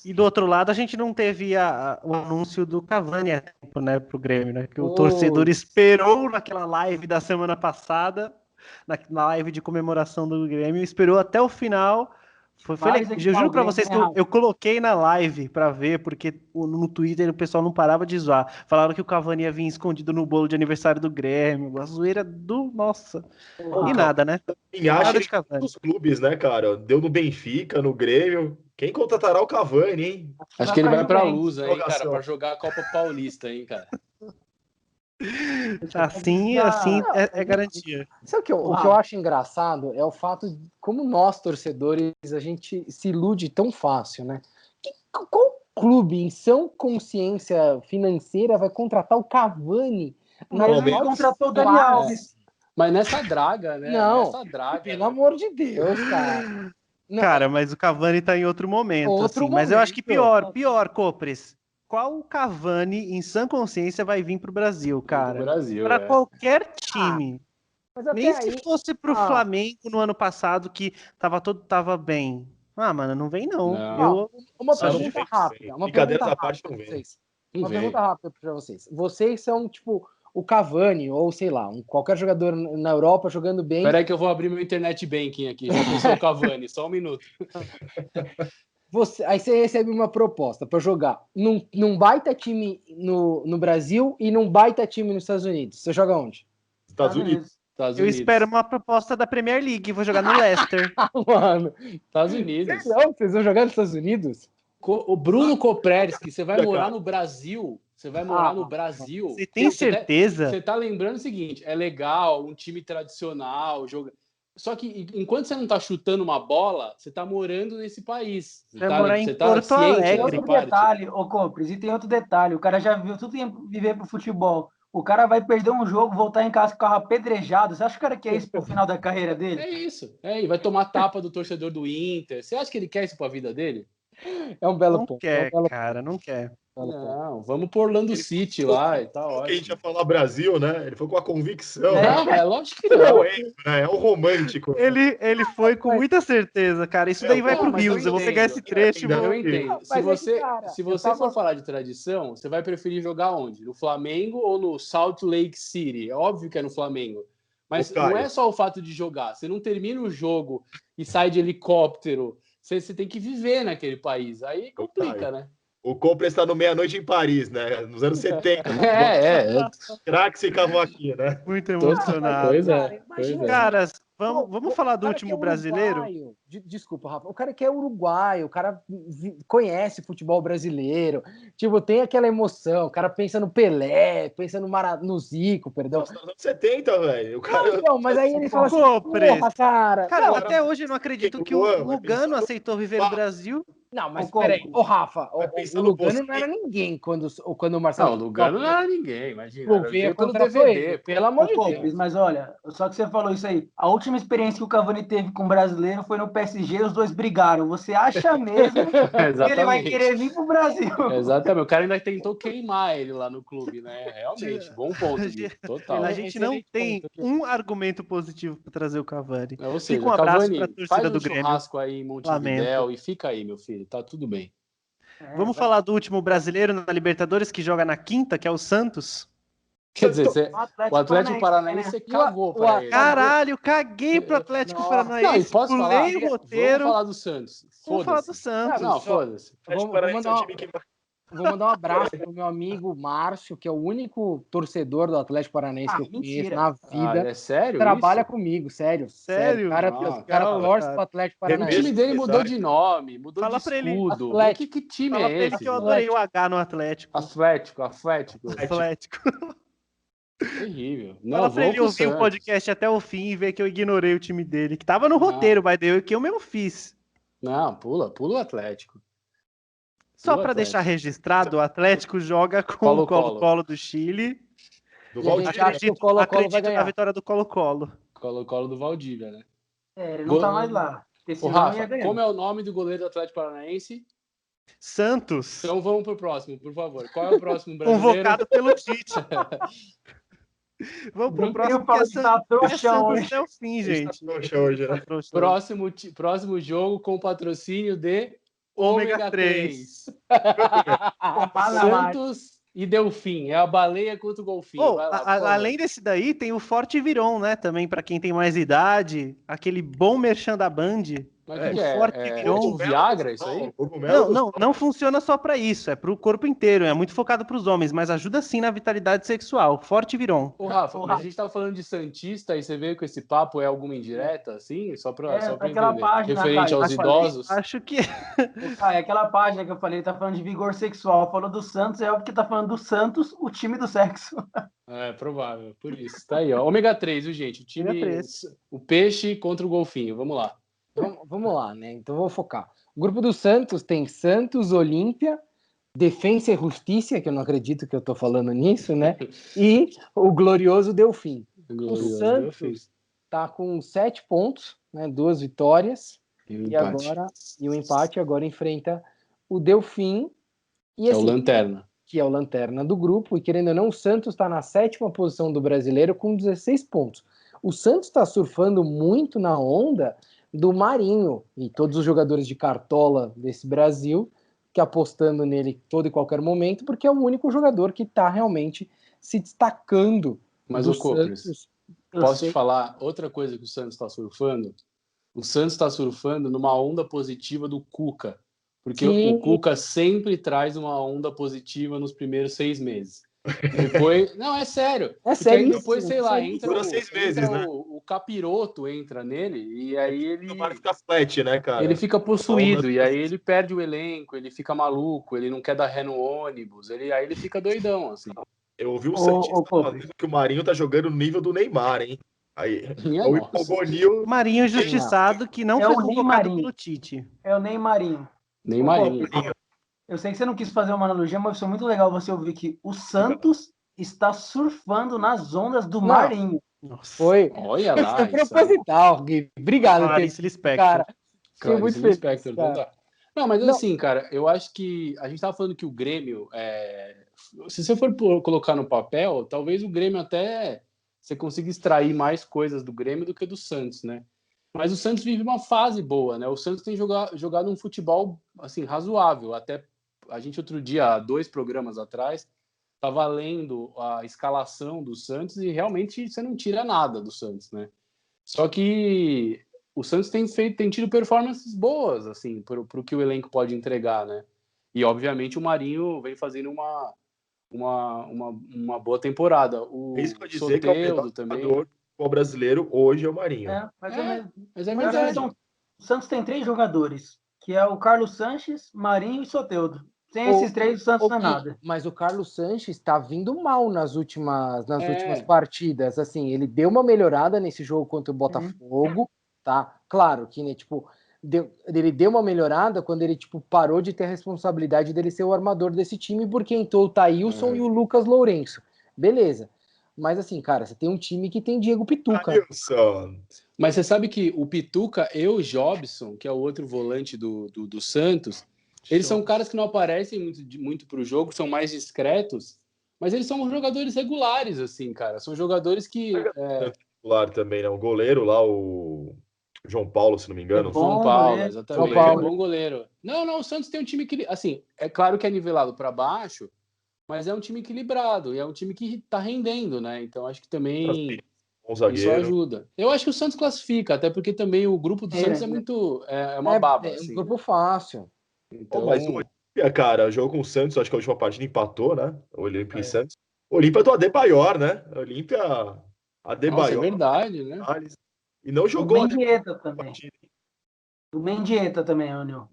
E do outro lado, a gente não teve o anúncio do Cavani a tempo, né, pro Grêmio, né? Que o torcedor esperou naquela live da semana passada, na live de comemoração do Grêmio, esperou até o final. Foi legal. Eu juro pra vocês que eu coloquei na live pra ver, porque no Twitter o pessoal não parava de zoar. Falaram que o Cavani ia vir escondido no bolo de aniversário do Grêmio, a zoeira do... Nossa. E nada, né? Quem acha Nada ele de Cavani. nos clubes, né, cara? Deu no Benfica, no Grêmio. Quem contratará o Cavani, hein? Acho que ele vai pra Juventus. Lusa, hein, cara, pra jogar a Copa Paulista, hein, cara. Assim é garantia. Sabe o que eu acho engraçado é o fato de como nós, torcedores, a gente se ilude tão fácil, né? Qual clube em sã consciência financeira vai contratar o Cavani? Ele contratou o Dani Alves. Mas nessa draga, né? Não, Nessa draga, pelo né? amor de Deus, cara. Não, Cara, mas o Cavani tá em outro momento, Outro assim. Mas eu acho que momento. pior, Copres. Qual Cavani, em sã consciência, vai vir pro Brasil, cara? Do Brasil, Pra é. qualquer time. mas até Nem aí, se fosse pro Flamengo no ano passado, que tava bem. Ah, mano, não vem não. Não. uma Só pergunta defende rápida. bem. Uma Brincadeiras pergunta à parte, rápida não pra vem. vocês. Não Uma vem. pergunta rápida pra vocês. Vocês são, tipo, o Cavani, ou sei lá, qualquer jogador na Europa jogando bem. Peraí que eu vou abrir meu internet banking aqui. Já pensou o Cavani? Só um minuto. Aí você recebe uma proposta para jogar num baita time no Brasil e num baita time nos Estados Unidos. Você joga onde? Estados Unidos. Estados Eu Unidos. espero uma proposta da Premier League. Vou jogar no Leicester. Mano, Estados Unidos. não, vocês vão jogar nos Estados Unidos? O Bruno Kopreski, você vai morar no Brasil. Você vai morar no Brasil. Você tem certeza? Você tá lembrando o seguinte: é legal, um time tradicional, joga. Só que enquanto você não tá chutando uma bola, você tá morando nesse país. Você Vai tá, morar em você tá Porto ciente Alegre. dessa Tem outro parte? detalhe, ô Compres, e tem outro detalhe. O cara já viu tudo em viver pro futebol. O cara vai perder um jogo, voltar em casa com o carro apedrejado. Você acha que o cara quer isso pro final da carreira dele? É isso. E vai tomar tapa do torcedor do Inter. Você acha que ele quer isso pra vida dele? É um belo Não ponto. quer, cara, não quer. Não, vamos pro Orlando City lá e tá Que a gente ótimo. ia falar Brasil, né? Ele foi com a convicção. Não, é lógico que Não é não. o ego, né? É o romântico. Ele foi com muita certeza, cara. Isso daí vai Não, pro mas eu Reels. Eu vou pegar esse entendo. trecho e Eu vou. Eu entendo. Mas é que, cara, Se eu você tava- for falar de tradição, você vai preferir jogar onde? No Flamengo ou no Salt Lake City? É óbvio que é no Flamengo. Mas Ô, Caio. não é só o fato de jogar. Você não termina o jogo e sai de helicóptero. Você tem que viver naquele país. Aí complica, Caio. né? O Compra está no Meia-Noite em Paris, né? Nos anos 70. É. Craques ficavam aqui, né? Muito emocionado. Pois é. Cara, Pois imagina- é. Caras, Pô, vamos falar do cara que último é brasileiro? uruguaio. Desculpa, Rafa. O cara que é uruguaio, o cara conhece futebol brasileiro. Tipo, tem aquela emoção. O cara pensa no Pelé, pensa no Zico, perdão. Nossa, nos anos 70, velho. O cara... Não, mas aí ele fala assim, Compres. porra, cara. Cara, Não, até hoje eu não acredito que o Luan, vai Lugano pensar no- aceitou viver no Brasil. não, mas Ô, peraí. Compre. Ô, Rafa, Vai o pensar no Lugano Bosquet. não era ninguém quando o Não, Marcelo... o Lugano não era ninguém, imagina. Pô, Era veio veio pelo contratou DVD. ele, pô. pelo amor de Ô, Deus. Compres, mas olha, só que você falou isso aí. A última experiência que o Cavani teve com o brasileiro foi no PSG, os dois brigaram. Você acha mesmo que ele vai Exatamente. querer vir pro Brasil? Exatamente. O cara ainda tentou queimar ele lá no clube, né? Realmente, bom ponto, Gui. Total. A gente não excelente tem ponto. um argumento positivo para trazer o Cavani. Ou seja, Fica um abraço Cavani, para a torcida faz um do Grêmio. churrasco aí em Montevidéu Lamento. e fica aí, meu filho. Tá tudo bem. Vamos falar do último brasileiro na Libertadores que joga na quinta, que é o Santos. Quer dizer, o Atlético Paranaense né? cagou pra ele. Caralho, caguei pro Atlético Nossa. Não, e Paranaense, posso falar? pulei o roteiro. Vamos falar do Santos. Vamos falar do Foda-se. Santos. Não, foda-se. Vou mandar um abraço pro meu amigo Márcio, que é o único torcedor do Atlético Paranaense que eu conheço mentira. na Ah, vida. é sério Trabalha isso? comigo, sério. Sério? O cara, Nossa, o cara calma, torce cara. pro Atlético O Paranaense. time dele mudou de nome, mudou Fala de pra ele, escudo. Atlético. Que time Fala é pra ele esse? que eu adorei o H no Atlético. Atlético. Atlético. Terrível. Não, Fala pra vou ele pro ouvir o Santos. podcast até o fim e ver que eu ignorei o time dele, que tava no roteiro, vai deu que eu mesmo fiz. Não, pula o Atlético. Só Pula o pra Atlético. deixar registrado, o Atlético joga com o Colo-Colo. Colo-Colo do Chile. Do E a gente Valdir. acha que o Colo-Colo vai Acredito na ganhar. vitória do Colo-Colo. Colo-Colo do Valdívia, né? Ele não tá mais lá. Porque Ô, senão ia Rafa, ganhar. como é o nome do goleiro do Atlético Paranaense? Santos, Então vamos pro próximo, por favor. Qual é o próximo brasileiro? convocado pelo Tite. Vamos pro Não próximo, queria falar que que tá é trouxão Santos hoje. até o fim, gente. Trouxa hoje, né? Próximo jogo com patrocínio de Ômega Ômega 3. 3. Panamá. Santos e Delfim. É a baleia contra o golfinho. Oh, Vai lá, por favor. além desse daí, tem o Forte Viron, né? Também pra quem tem mais idade. Aquele bom merchan da Band. Mas É, o que é? forte É virou tipo Viagra, isso aí? Não funciona só para isso, é para o corpo inteiro, é muito focado para os homens, mas ajuda sim na vitalidade sexual. Forte Viron. Ô, Rafa, Ô, mas a Rafa. gente tava falando de Santista e você veio com esse papo, é alguma indireta, assim? Só pra Aquela entender. página, Referente Caio, aos que eu falei. idosos? Acho que Ô, Caio, aquela página que eu falei, tá falando de vigor sexual. Falou do Santos, é óbvio que tá falando do Santos, o time do sexo. É provável, por isso. Tá aí, ó. Ômega 3, viu, gente? O Ômega time. 3. O peixe contra o golfinho. Vamos lá. Vamos lá, né? Então vou focar. O grupo do Santos tem Santos, Olímpia, Defensa e Justiça, que eu não acredito que eu tô falando nisso, né? E o glorioso Delfim. O Glorioso Santos Delfim. tá com 7 pontos, né? 2 vitórias. E um E empate. agora o empate agora enfrenta o Delfim. E Que é o assim, Lanterna. que é o lanterna do grupo, e querendo ou não, o Santos está na 7ª posição do brasileiro com 16 pontos. O Santos está surfando muito na onda do Marinho e todos os jogadores de cartola desse Brasil, que apostando nele todo e qualquer momento, porque é o único jogador que está realmente se destacando Mas do o Copres, Santos. posso te falar outra coisa que o Santos está surfando? O Santos está surfando numa onda positiva do Cuca. Porque Sim. o Cuca sempre traz uma onda positiva nos primeiros 6 meses. Depois. Não, é sério. É Porque aí sério. depois, sei lá, entra, Dura 6 meses, entra né? o capiroto, entra nele, e aí ele. O bar fica flat, né, cara? Ele fica possuído, Onda- e aí ele perde o elenco, ele fica maluco, ele não quer dar ré no ônibus, aí ele fica doidão, assim. Eu ouvi o Ô, Santista Copres. falando que o Marinho tá jogando no nível do Neymar, hein? Aí, Minha o nossa. Empolgonil. Marinho injustiçado que não É foi o convocado Neymarinho. pelo Tite. É o Neymarinho. Nem Ô, Marinho. Copres, eu sei que você não quis fazer uma analogia, mas foi muito legal você ouvir que o Santos está surfando nas ondas do Marinho. Nossa. Foi Olha lá, foi isso aí. proposital, Gui. Obrigado, Clarice Lispector. cara. Fiquei Claro, muito isso feliz, Lispector, cara. total. Não, mas Não. assim, cara, eu acho que a gente tava falando que o Grêmio, se você for colocar no papel, talvez o Grêmio até você consiga extrair mais coisas do Grêmio do que do Santos, né? Mas o Santos vive uma fase boa, né? O Santos tem jogado um futebol assim razoável. Até a gente outro dia, 2 programas atrás, estava lendo a escalação do Santos e realmente você não tira nada do Santos, né? Só que o Santos tem tido performances boas, assim, pro que o elenco pode entregar, né? E, obviamente, o Marinho vem fazendo uma boa temporada. O É isso que eu ia dizer que é o melhor Soteldo também. jogador do brasileiro hoje é o Marinho. Mais ou menos. Mas é Mas acho que verdade. o Santos tem 3 jogadores, que é o Carlos Sanches, Marinho e Soteldo. Sem esses 3, o Santos não é nada. Mas o Carlos Sanches está vindo mal nas últimas É. partidas. Assim, ele deu uma melhorada nesse jogo contra o Botafogo, tá? Claro que, né, tipo, ele deu uma melhorada quando ele, tipo, parou de ter a responsabilidade dele ser o armador desse time, porque entrou o Thailson e o Lucas Lourenço. Beleza. Mas assim, cara, você tem um time que tem Diego Pituca. Wilson. Mas você sabe que o Pituca e o Jobson, que é o outro volante do Santos, eles são caras que não aparecem muito pro jogo, são mais discretos, mas eles são jogadores regulares, assim, cara. São jogadores que... Titular também, né? O goleiro lá, o João Paulo, se não me engano. É bom. João Paulo, goleiro. exatamente. João Paulo. É bom goleiro. Não, o Santos tem um time que... Assim, é claro que é nivelado para baixo, mas é um time equilibrado, e é um time que tá rendendo, né? Então, acho que também... Bom Isso zagueiro. ajuda. Eu acho que o Santos classifica, até porque também o grupo do Santos é muito... É uma baba, É um assim. grupo fácil. Então, Mas o Olímpia, cara, jogou com o Santos, acho que a última partida empatou, né? O Olímpia e Santos. O Olímpia do Adebayor, né? O Olímpia nossa, é Adebayor. verdade, né? E não O jogou a Mendieta também. partida. O Mendieta também, Anil.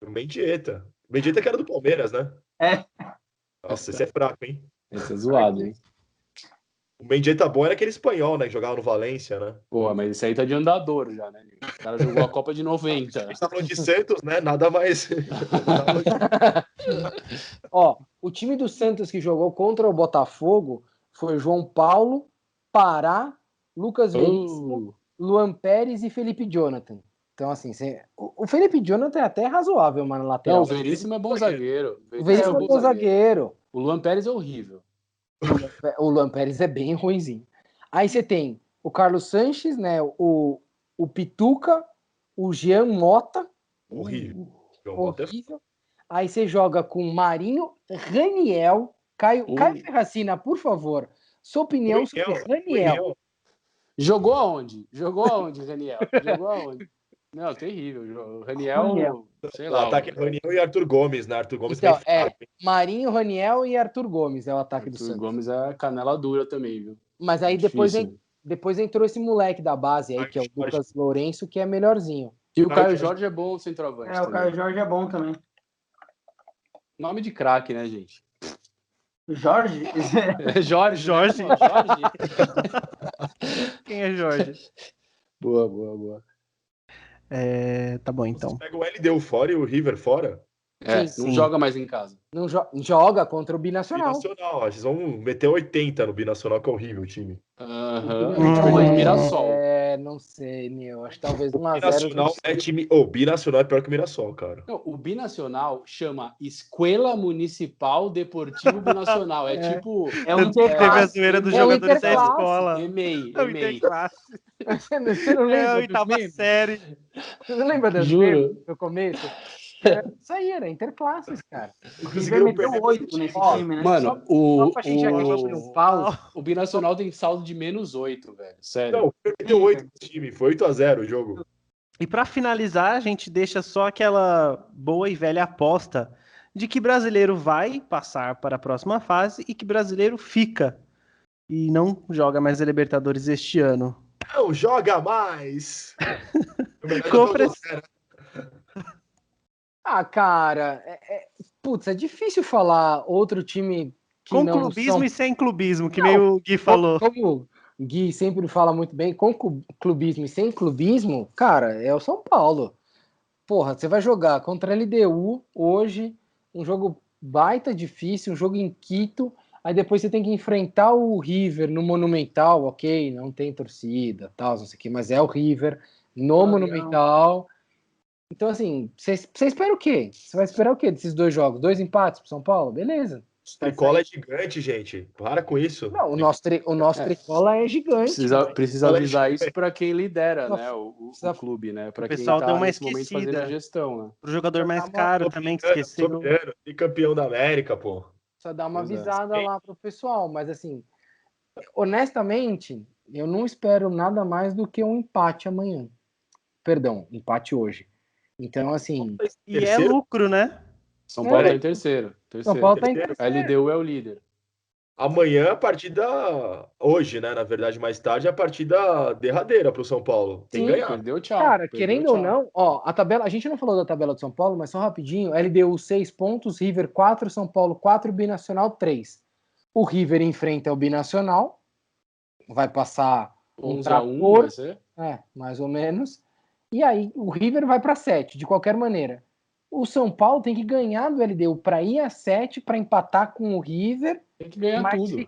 O Mendieta. O Mendieta que era do Palmeiras, né? É. Nossa, esse é fraco, hein? Esse é zoado, hein? O Mendieta bom era aquele espanhol, né? Que jogava no Valência, né? Pô, mas esse aí tá de andador já, né? O cara jogou a Copa de A 90. gente tá falando de Santos, né? Nada mais. Ó, o time do Santos que jogou contra o Botafogo foi João Paulo, Pará, Lucas Veríssimo, Luan Pérez e Felipe Jonathan. Então, assim, o Felipe Jonathan é até razoável, mano, na lateral. Não, o Veríssimo é bom zagueiro. O Veríssimo é bom zagueiro. O Luan Pérez é horrível. O Luan Pérez é bem ruinzinho. Aí você tem o Carlos Sanches, né? O Pituca, o Jean Mota. Horrível. Horrível. Aí você joga com Marinho, Raniel, Caio Ferracina, por favor. Sua opinião sobre Raniel. Jogou aonde, Raniel? Jogou aonde? Não, terrível. O Raniel. Raniel, sei O lá. ataque é Raniel e Arthur Gomes, né? Arthur Gomes Então, também fraco, hein? Marinho, Raniel e Arthur Gomes é o ataque do Arthur Santos. Gomes é canela dura também, viu? Mas aí Difícil. depois entrou esse moleque da base aí, que é o Jorge. Lucas Lourenço, que é melhorzinho. E o Caio Caio Jorge. Jorge é bom centroavante O também. Caio Jorge é bom também. Nome de craque, né, gente? Jorge? É Jorge. Jorge. Né, Jorge. Quem é Jorge? Boa. Tá bom, então. Vocês pegam o LDU fora e o River fora? É, Sim. não Sim. joga mais em casa. Não joga contra o Binacional. Binacional, ó, vocês vão meter 80 no Binacional, que é horrível o time. Aham. A gente pegou do Hum. Mirassol. Não sei, meu. Acho que talvez 1x0. Binacional é time. O Binacional é pior que o Mirassol, cara. Não, o Binacional chama Escola Municipal Deportivo Binacional. É tipo. É um Teve a interclasse. zoeira dos É o jogadores da Interclasse. escola. EMEI. É o Interclasse. Você não É lembra a dos oitava memes? série. Você não lembra das Juro. memes no começo? Isso aí era Interclasses, cara. O River meteu 8 nesse Ó, time, né? Mano, Só pra gente aqui fazer um pause. o Binacional tem saldo de -8, velho. Sério. Não, perdeu 8 no time, foi 8-0 o jogo. E para finalizar, a gente deixa só aquela boa e velha aposta de que brasileiro vai passar para a próxima fase e que brasileiro fica e não joga mais a Libertadores este ano. Não joga mais! O melhor Compre- jogo era. Ah, cara, putz, é difícil falar outro time que Com não clubismo são... e sem clubismo, que Não, meio o Gui falou. Como o Gui sempre fala muito bem, com clubismo e sem clubismo, cara, é o São Paulo. Porra, você vai jogar contra a LDU hoje, um jogo baita difícil, um jogo em Quito, aí depois você tem que enfrentar o River no Monumental, ok, não tem torcida, tal, não sei o que, mas é o River no Padrão. Monumental. Então, assim, você espera o quê? Você vai esperar o quê desses dois jogos? 2 empates pro São Paulo? Beleza. Tricola é gigante, gente. Para com isso. Não, o nosso Tricola é gigante. Precisa avisar isso para quem lidera, né? O clube, né? Para O quem pessoal tá deu uma nesse momento fazendo esquecida. a gestão, né? Pro jogador mais caro também, que esqueceu. Soberano, campeão da América, pô. Só dar uma Pois é. avisada lá pro pessoal, mas assim, honestamente, eu não espero nada mais do que um empate amanhã. Perdão, empate hoje. Então, assim, E é lucro, né? São Paulo É. tá em terceiro. São Paulo tá em terceiro. A terceiro. LDU é o líder. Amanhã, a partida. Hoje, né? Na verdade, mais tarde, a partida derradeira pro São Paulo. Tem Sim, que ganhar. Perdeu, tchau. Cara, Perdeu, querendo tchau. ou não, ó, a tabela, a gente não falou da tabela do São Paulo, mas só rapidinho, LDU 6 pontos, River 4, São Paulo 4, Binacional 3. O River enfrenta o Binacional, vai passar um 11-1 trator, vai ser? mais ou menos, e aí o River vai para 7, de qualquer maneira. O São Paulo tem que ganhar do LDU para ir a 7, para empatar com o River, Tem que ganhar mas tudo.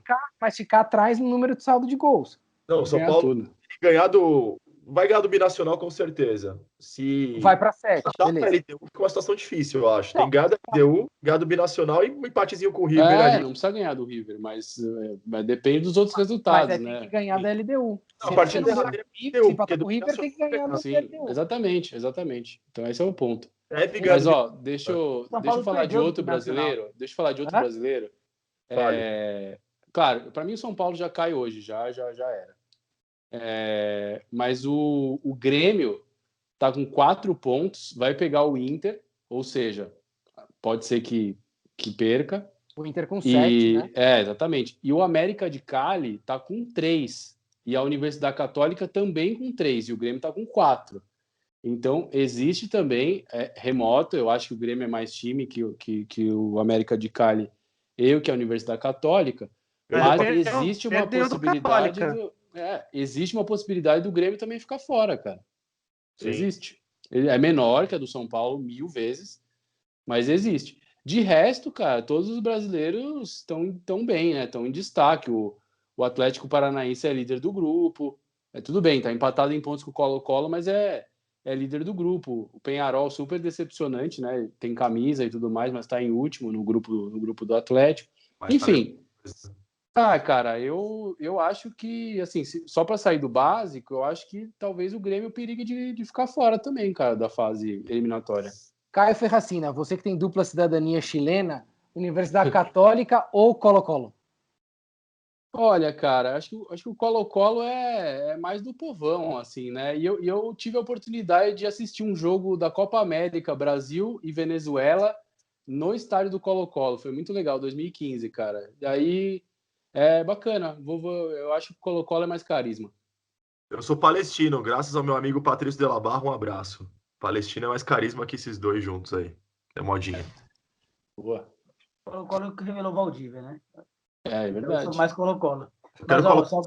ficar atrás no número de saldo de gols. Não, Tem o que São ganhar Paulo tudo. tem que ganhar do. Vai ganhar do Binacional com certeza. Se. Vai para 7, Tá pra beleza. LDU, fica uma situação difícil, eu acho. Não. Tem ganhar da LDU, ganhar do Binacional e um empatezinho com o River ali. Não precisa ganhar do River, mas depende dos outros Mas resultados, aí tem né? que ganhar da LDU. Não, a partida Se derradeira empatar porque com do o River, tem que ganhar do Assim, LDU. exatamente. Então esse é o ponto. Deve ganhar Mas, do- ó, deixa eu Paulo falar de perdeu outro pro Nacional. brasileiro. Deixa eu falar de outro Hã? brasileiro. Fale. Claro, para mim o São Paulo já cai hoje, já era. Mas o Grêmio tá com 4 pontos, vai pegar o Inter, ou seja, pode ser que perca. O Inter com 7, né? Exatamente. E o América de Cali tá com 3. E a Universidade Católica também com 3. E o Grêmio tá com 4. Então, existe também, remoto, eu acho que o Grêmio é mais time que o América de Cali e que a Universidade Católica, mas existe uma Perdeu do possibilidade Católica. existe uma possibilidade do Grêmio também ficar fora, cara. Sim. Existe. Ele é menor que a do São Paulo 1000 vezes, mas existe. De resto, cara, todos os brasileiros estão bem, né? Estão em destaque. O Atlético Paranaense é líder do grupo. Tudo bem, tá empatado em pontos com o Colo-Colo, mas é líder do grupo. O Peñarol, super decepcionante, né? Tem camisa e tudo mais, mas tá em último no grupo do Atlético. Mas Enfim. Cara, eu acho que, assim, só para sair do básico, eu acho que talvez o Grêmio perigue de ficar fora também, cara, da fase eliminatória. Caio Ferracina, você que tem dupla cidadania chilena, Universidade Católica ou Colo-Colo? Olha, cara, acho que o Colo-Colo é mais do povão, assim, né? E eu tive a oportunidade de assistir um jogo da Copa América, Brasil e Venezuela, no estádio do Colo-Colo. Foi muito legal, 2015, cara. E aí, é bacana. Eu acho que o Colo-Colo é mais carisma. Eu sou palestino, graças ao meu amigo Patrício de la Barra, um abraço. Palestino é mais carisma que esses dois juntos aí. É modinha. Boa. Colo-Colo que revelou Valdívia, né? É Eu sou verdade. mais Colo-Colo. Eu Mas, quero ó, colocar só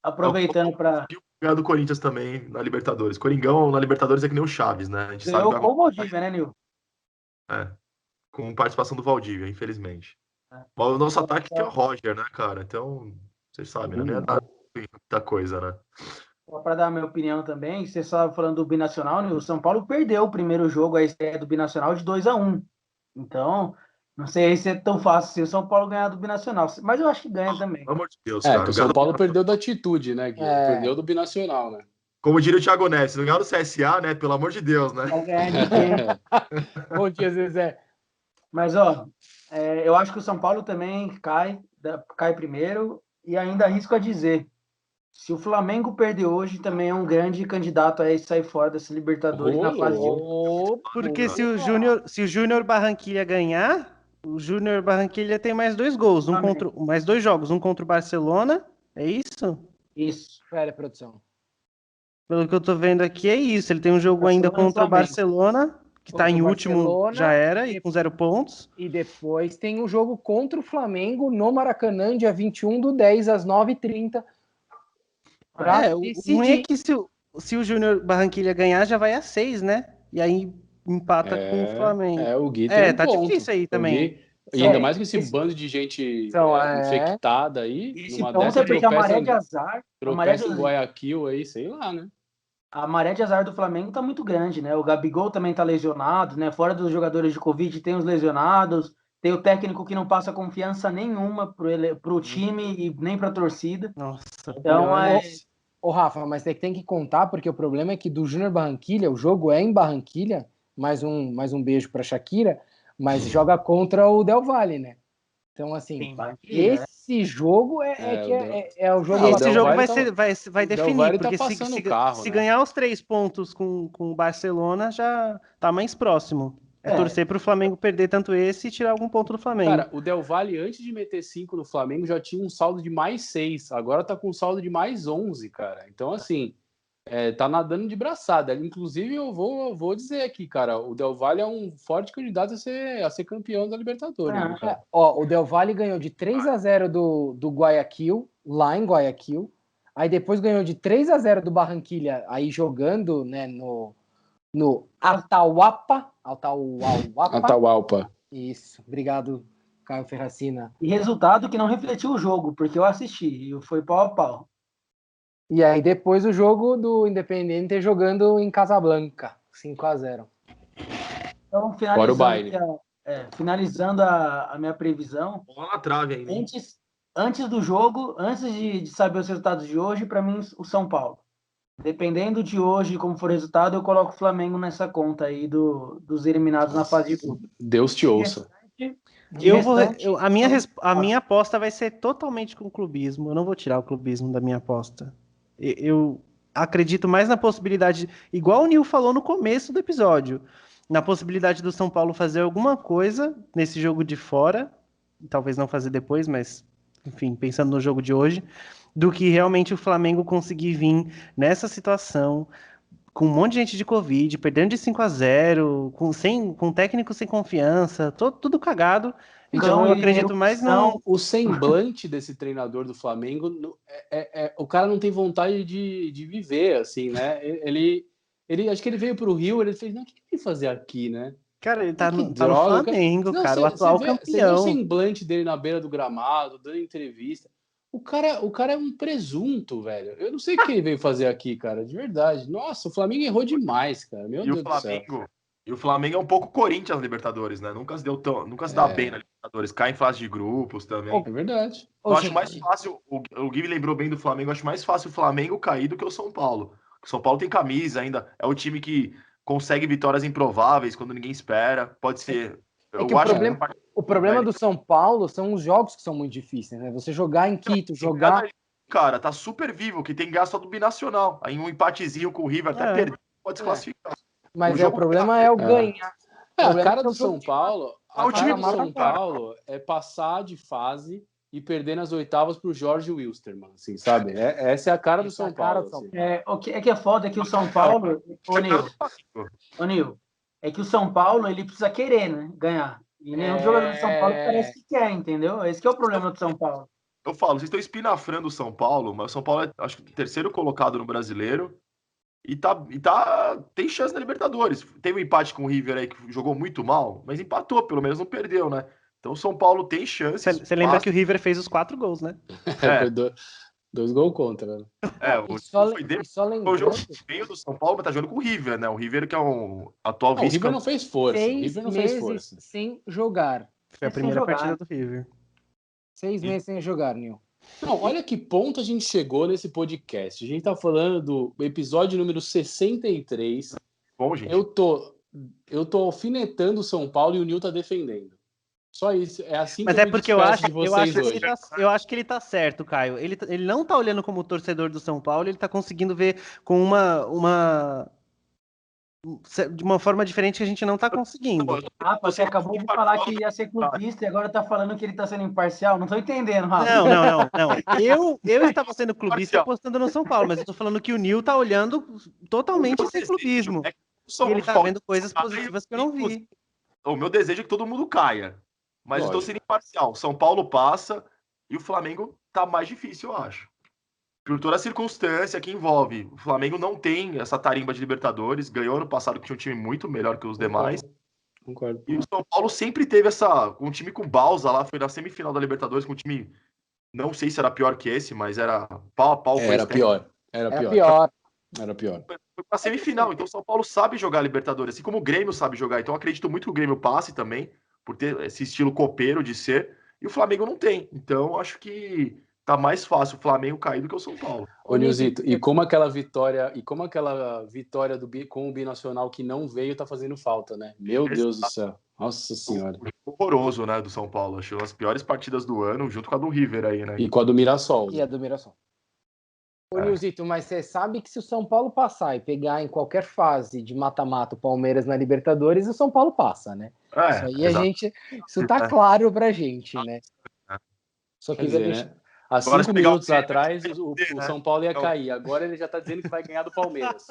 aproveitando para... ganhar do Corinthians também na Libertadores. Coringão na Libertadores é que nem o Chaves, né? A gente sabe Ganhou que com o Valdívia, né, Nil? é, com participação do Valdívia, infelizmente. É. Mas o nosso Só- ataque que é o só- Roger, né, cara? Então, vocês sabem, né? Não ia dar muita coisa, né? Só para dar a minha opinião também, você estava falando do Binacional, né? O São Paulo perdeu o primeiro jogo, a estreia do Binacional, de 2-1. Então, não sei se é tão fácil se o São Paulo ganhar do Binacional, mas eu acho que ganha também. Pelo amor de Deus, É, cara. que o Ganhar São do- Paulo perdeu da atitude, né, Gui? É. Perdeu do Binacional, né? Como diria o Thiago Neves, se não ganhar do CSA, né? Pelo amor de Deus, né? Vai ganhar de quem? Bom dia, Zezé. Mas, ó, eu acho que o São Paulo também cai primeiro, e ainda arrisco a dizer, se o Flamengo perder hoje, também é um grande candidato a sair fora dessa Libertadores na fase de grupo. Porque se o Júnior Barranquilla ganhar, o Júnior Barranquilla tem mais 2 gols, mais 2 jogos, um contra o Barcelona, é isso? Isso. Espera, produção. Pelo que eu tô vendo aqui, é isso. Ele tem um jogo ainda Barcelona e contra o Flamengo. Barcelona, que tá Contra em o último, Barcelona, já era, e com 0 pontos. E depois tem o jogo contra o Flamengo no Maracanã, dia 21/10, às 9h30. Pra O ruim é decidir. que se o Júnior Barranquilla ganhar, já vai a 6, né? E aí empata com o Flamengo. O Gui tem um tá ponto. difícil aí O também. Gui- E ainda É, mais com esse esse- bando de gente Então, infectada aí, Esse numa ponto dessa é porque a maré de azar, tropeça em Guayaquil aí, sei lá, né? a maré de azar do Flamengo tá muito grande, né? O Gabigol também tá lesionado, né? Fora dos jogadores de Covid, tem os lesionados, tem o técnico que não passa confiança nenhuma pro time e nem pra torcida. Nossa. Então, Ô, Rafa, mas tem que contar, porque o problema é que do Júnior Barranquilla, o jogo é em Barranquilla, mais um beijo pra Shakira, mas joga contra o Del Valle, né? Então, assim, esse jogo é o jogo... Não, Esse Del jogo Valle vai o Del definir, Valle tá porque passando o carro, se né? ganhar os 3 pontos com o Barcelona, já tá mais próximo. É torcer pro Flamengo perder tanto esse e tirar algum ponto do Flamengo. Cara, o Del Valle, antes de meter 5 no Flamengo, já tinha um saldo de mais 6. Agora tá com um saldo de mais 11, cara. Então, assim, tá nadando de braçada. Inclusive, eu vou dizer aqui, cara, o Del Valle é um forte candidato a ser campeão da Libertadores. Né, cara? O Del Valle ganhou de 3-0 do Guayaquil, lá em Guayaquil. Aí depois ganhou de 3-0 do Barranquilla, aí jogando, né, no Atahualpa. Atahualpa. Isso, obrigado, Caio Ferracina. E resultado que não refletiu o jogo, porque eu assisti e foi pau a pau. E aí depois o jogo do Independiente jogando em Casablanca, 5-0. Então, Fora o baile. finalizando a minha previsão, Bola na trave ainda. Hein? antes do jogo, antes de saber os resultados de hoje, para mim, o São Paulo. Dependendo de hoje, como for o resultado, eu coloco o Flamengo nessa conta aí dos eliminados na fase de grupo. Deus te ouça. A minha aposta vai ser totalmente com o clubismo. Eu não vou tirar o clubismo da minha aposta. Eu acredito mais na possibilidade, igual o Nil falou no começo do episódio, na possibilidade do São Paulo fazer alguma coisa nesse jogo de fora, talvez não fazer depois, mas, enfim, pensando no jogo de hoje, do que realmente o Flamengo conseguir vir nessa situação, com um monte de gente de Covid, perdendo de 5-0, com técnico sem confiança, tudo cagado. Então eu acredito mais no... O semblante desse treinador do Flamengo, o cara não tem vontade de viver, assim, né? Ele acho que ele veio pro Rio, ele fez, não, o que ele veio fazer aqui, né? Cara, ele tá no droga, Flamengo, não, cara, o atual campeão. Você vê o semblante dele na beira do gramado, dando entrevista. O cara é um presunto, velho. Eu não sei o que ele veio fazer aqui, cara, de verdade. Nossa, o Flamengo errou demais, cara. Meu Deus do céu. E o Flamengo é um pouco Corinthians na Libertadores, né? Nunca se dá bem na Libertadores. Cai em fase de grupos também. É verdade. Eu acho mais fácil, o Gui lembrou bem do Flamengo, eu acho mais fácil o Flamengo cair do que o São Paulo. O São Paulo tem camisa ainda, é o O problema do São Paulo são os jogos que são muito difíceis, né? Você jogar em Quito, jogar... Cara, tá super vivo, que tem gasto do binacional. Aí um empatezinho com o River até perder, pode desclassificar. Mas o problema é o ganhar. A cara é do o São jogo de Paulo, É o a cara time do do São Paulo é passar de fase e perder nas oitavas pro Jorge Wilstermann, assim, sabe? Essa é a cara do Essa é a São cara Paulo. do São assim. O que é foda é que o São Paulo, ô Nil, é que o São Paulo ele precisa querer, né, ganhar. E nenhum jogador do São Paulo parece que quer, entendeu? Esse que é o problema do São Paulo. Eu falo, vocês estão espinafrando o São Paulo, mas o São Paulo é, acho que, o terceiro colocado no Brasileiro e tem chance na Libertadores. Teve um empate com o River aí que jogou muito mal, mas empatou, pelo menos não perdeu, né? Então o São Paulo tem chance. Você lembra que o River fez os 4 gols, né? Foi 2 gols contra, né? O só foi o jogo meio do São Paulo, mas tá jogando com o River, né? O River que é um atual Não, o River vice-campeão. não fez força. O 6 River não fez meses força. sem jogar. Foi a Sem primeira jogar. partida do River. 6 meses sem jogar, Nil. Não, olha que ponto a gente chegou nesse podcast. A gente tá falando do episódio número 63. Bom, gente. Eu tô alfinetando o São Paulo e o Nil tá defendendo. Só isso. É assim Mas que é eu me porque eu despeço acho, de vocês hoje. eu acho que ele tá certo, Caio. Ele não tá olhando como torcedor do São Paulo, ele tá conseguindo ver com de uma forma diferente que a gente não tá conseguindo. Rafa, você acabou de falar que ia ser clubista e agora tá falando que ele tá sendo imparcial. Não tô entendendo, Rafa. Não. Eu estava sendo clubista apostando no São Paulo, mas eu tô falando que o Nil tá olhando totalmente esse clubismo. E ele tá vendo coisas positivas que eu não vi. O meu desejo é que todo mundo caia. Mas eu tô Lógico. sendo imparcial. São Paulo passa e o Flamengo tá mais difícil, eu acho. Por toda a circunstância que envolve. O Flamengo não tem essa tarimba de Libertadores. Ganhou ano passado que tinha um time muito melhor que os demais. Concordo. E o São Paulo sempre teve um time com Balsa lá. Foi na semifinal da Libertadores com um time... Não sei se era pior que esse, mas era pau a pau. com Era esse pior. Era É pior. pior. Era pior. Foi pra semifinal. Então o São Paulo sabe jogar Libertadores, assim como o Grêmio sabe jogar. Então eu acredito muito que o Grêmio passe também, por ter esse estilo copeiro de ser. E o Flamengo não tem. Então acho que tá mais fácil o Flamengo cair do que o São Paulo. Ô, Nilzito, e como aquela vitória com o Binacional que não veio tá fazendo falta, né? Meu Deus do céu. Nossa Senhora. Horroroso, né, do São Paulo. Acho as piores partidas do ano, junto com a do River aí, né? E com a do Mirassol. E a do Mirassol. Ô, Nilzito, mas você sabe que se o São Paulo passar e pegar em qualquer fase de mata-mata o Palmeiras na Libertadores, o São Paulo passa, né? Isso aí isso tá claro pra gente, né? Só Quer que dizer, né? Há Agora 5 pegar o minutos atrás, o né? São Paulo ia cair. Agora ele já tá dizendo que vai ganhar do Palmeiras.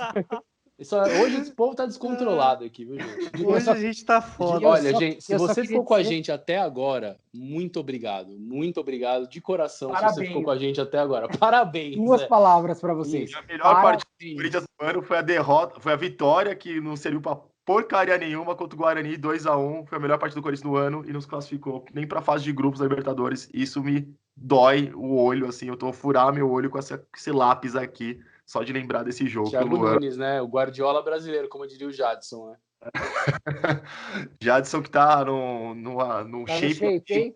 Hoje esse povo tá descontrolado aqui, viu, gente? Hoje a gente tá foda. Olha, gente, se eu só você queria ficou com a dizer- gente até agora, muito obrigado. Muito obrigado de coração se você Parabéns. ficou com a gente até agora. Parabéns. 2 Zé. palavras pra vocês. A melhor partida do Parabéns. Corinthians do ano foi a derrota, foi a vitória que não serviu pra porcaria nenhuma contra o Guarani, 2-1. Foi a melhor partida do Corinthians do ano e nos classificou nem pra fase de grupos da Libertadores. Isso me dói o olho, assim. Eu tô a furar meu olho com esse lápis aqui, só de lembrar desse jogo. Thiago pelo ano. Nunes, né? O Guardiola brasileiro, como diria o Jadson, né? Jadson que tá num Tá no shape shape, hein?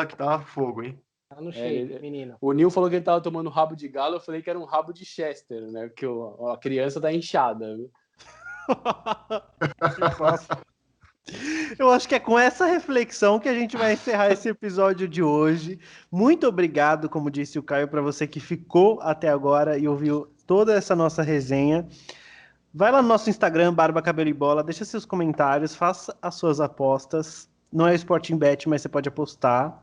que tá fogo, hein? Tá no shape, ele- menino. O Nil falou que ele tava tomando rabo de galo, eu falei que era um rabo de Chester, né? Porque a criança tá inchada, viu? Eu acho que é com essa reflexão que a gente vai encerrar esse episódio de hoje. Muito obrigado, como disse o Caio, para você que ficou até agora e ouviu toda essa nossa resenha. Vai lá no nosso Instagram, Barba Cabelo e Bola, deixa seus comentários, faça as suas apostas. Não é o Sporting Bet, mas você pode apostar.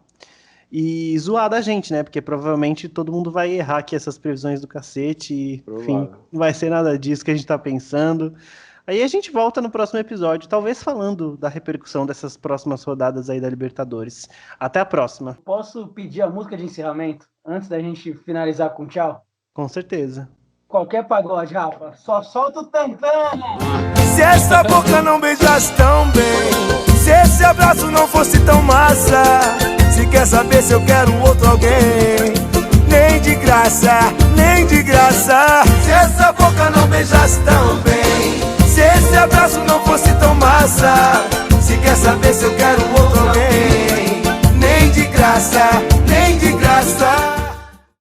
E zoar da gente, né? Porque provavelmente todo mundo vai errar aqui essas previsões do cacete. E, enfim, Provável. não vai ser nada disso que a gente tá pensando. Aí a gente volta no próximo episódio, talvez falando da repercussão dessas próximas rodadas aí da Libertadores. Até a próxima, Posso pedir a música de encerramento antes da gente finalizar com tchau? com certeza. Qualquer pagode, Rafa. Só solta o tantã. Se essa boca não beijasse tão bem, se esse abraço não fosse tão massa, se quer saber se eu quero outro alguém, nem de graça, nem de graça. Se essa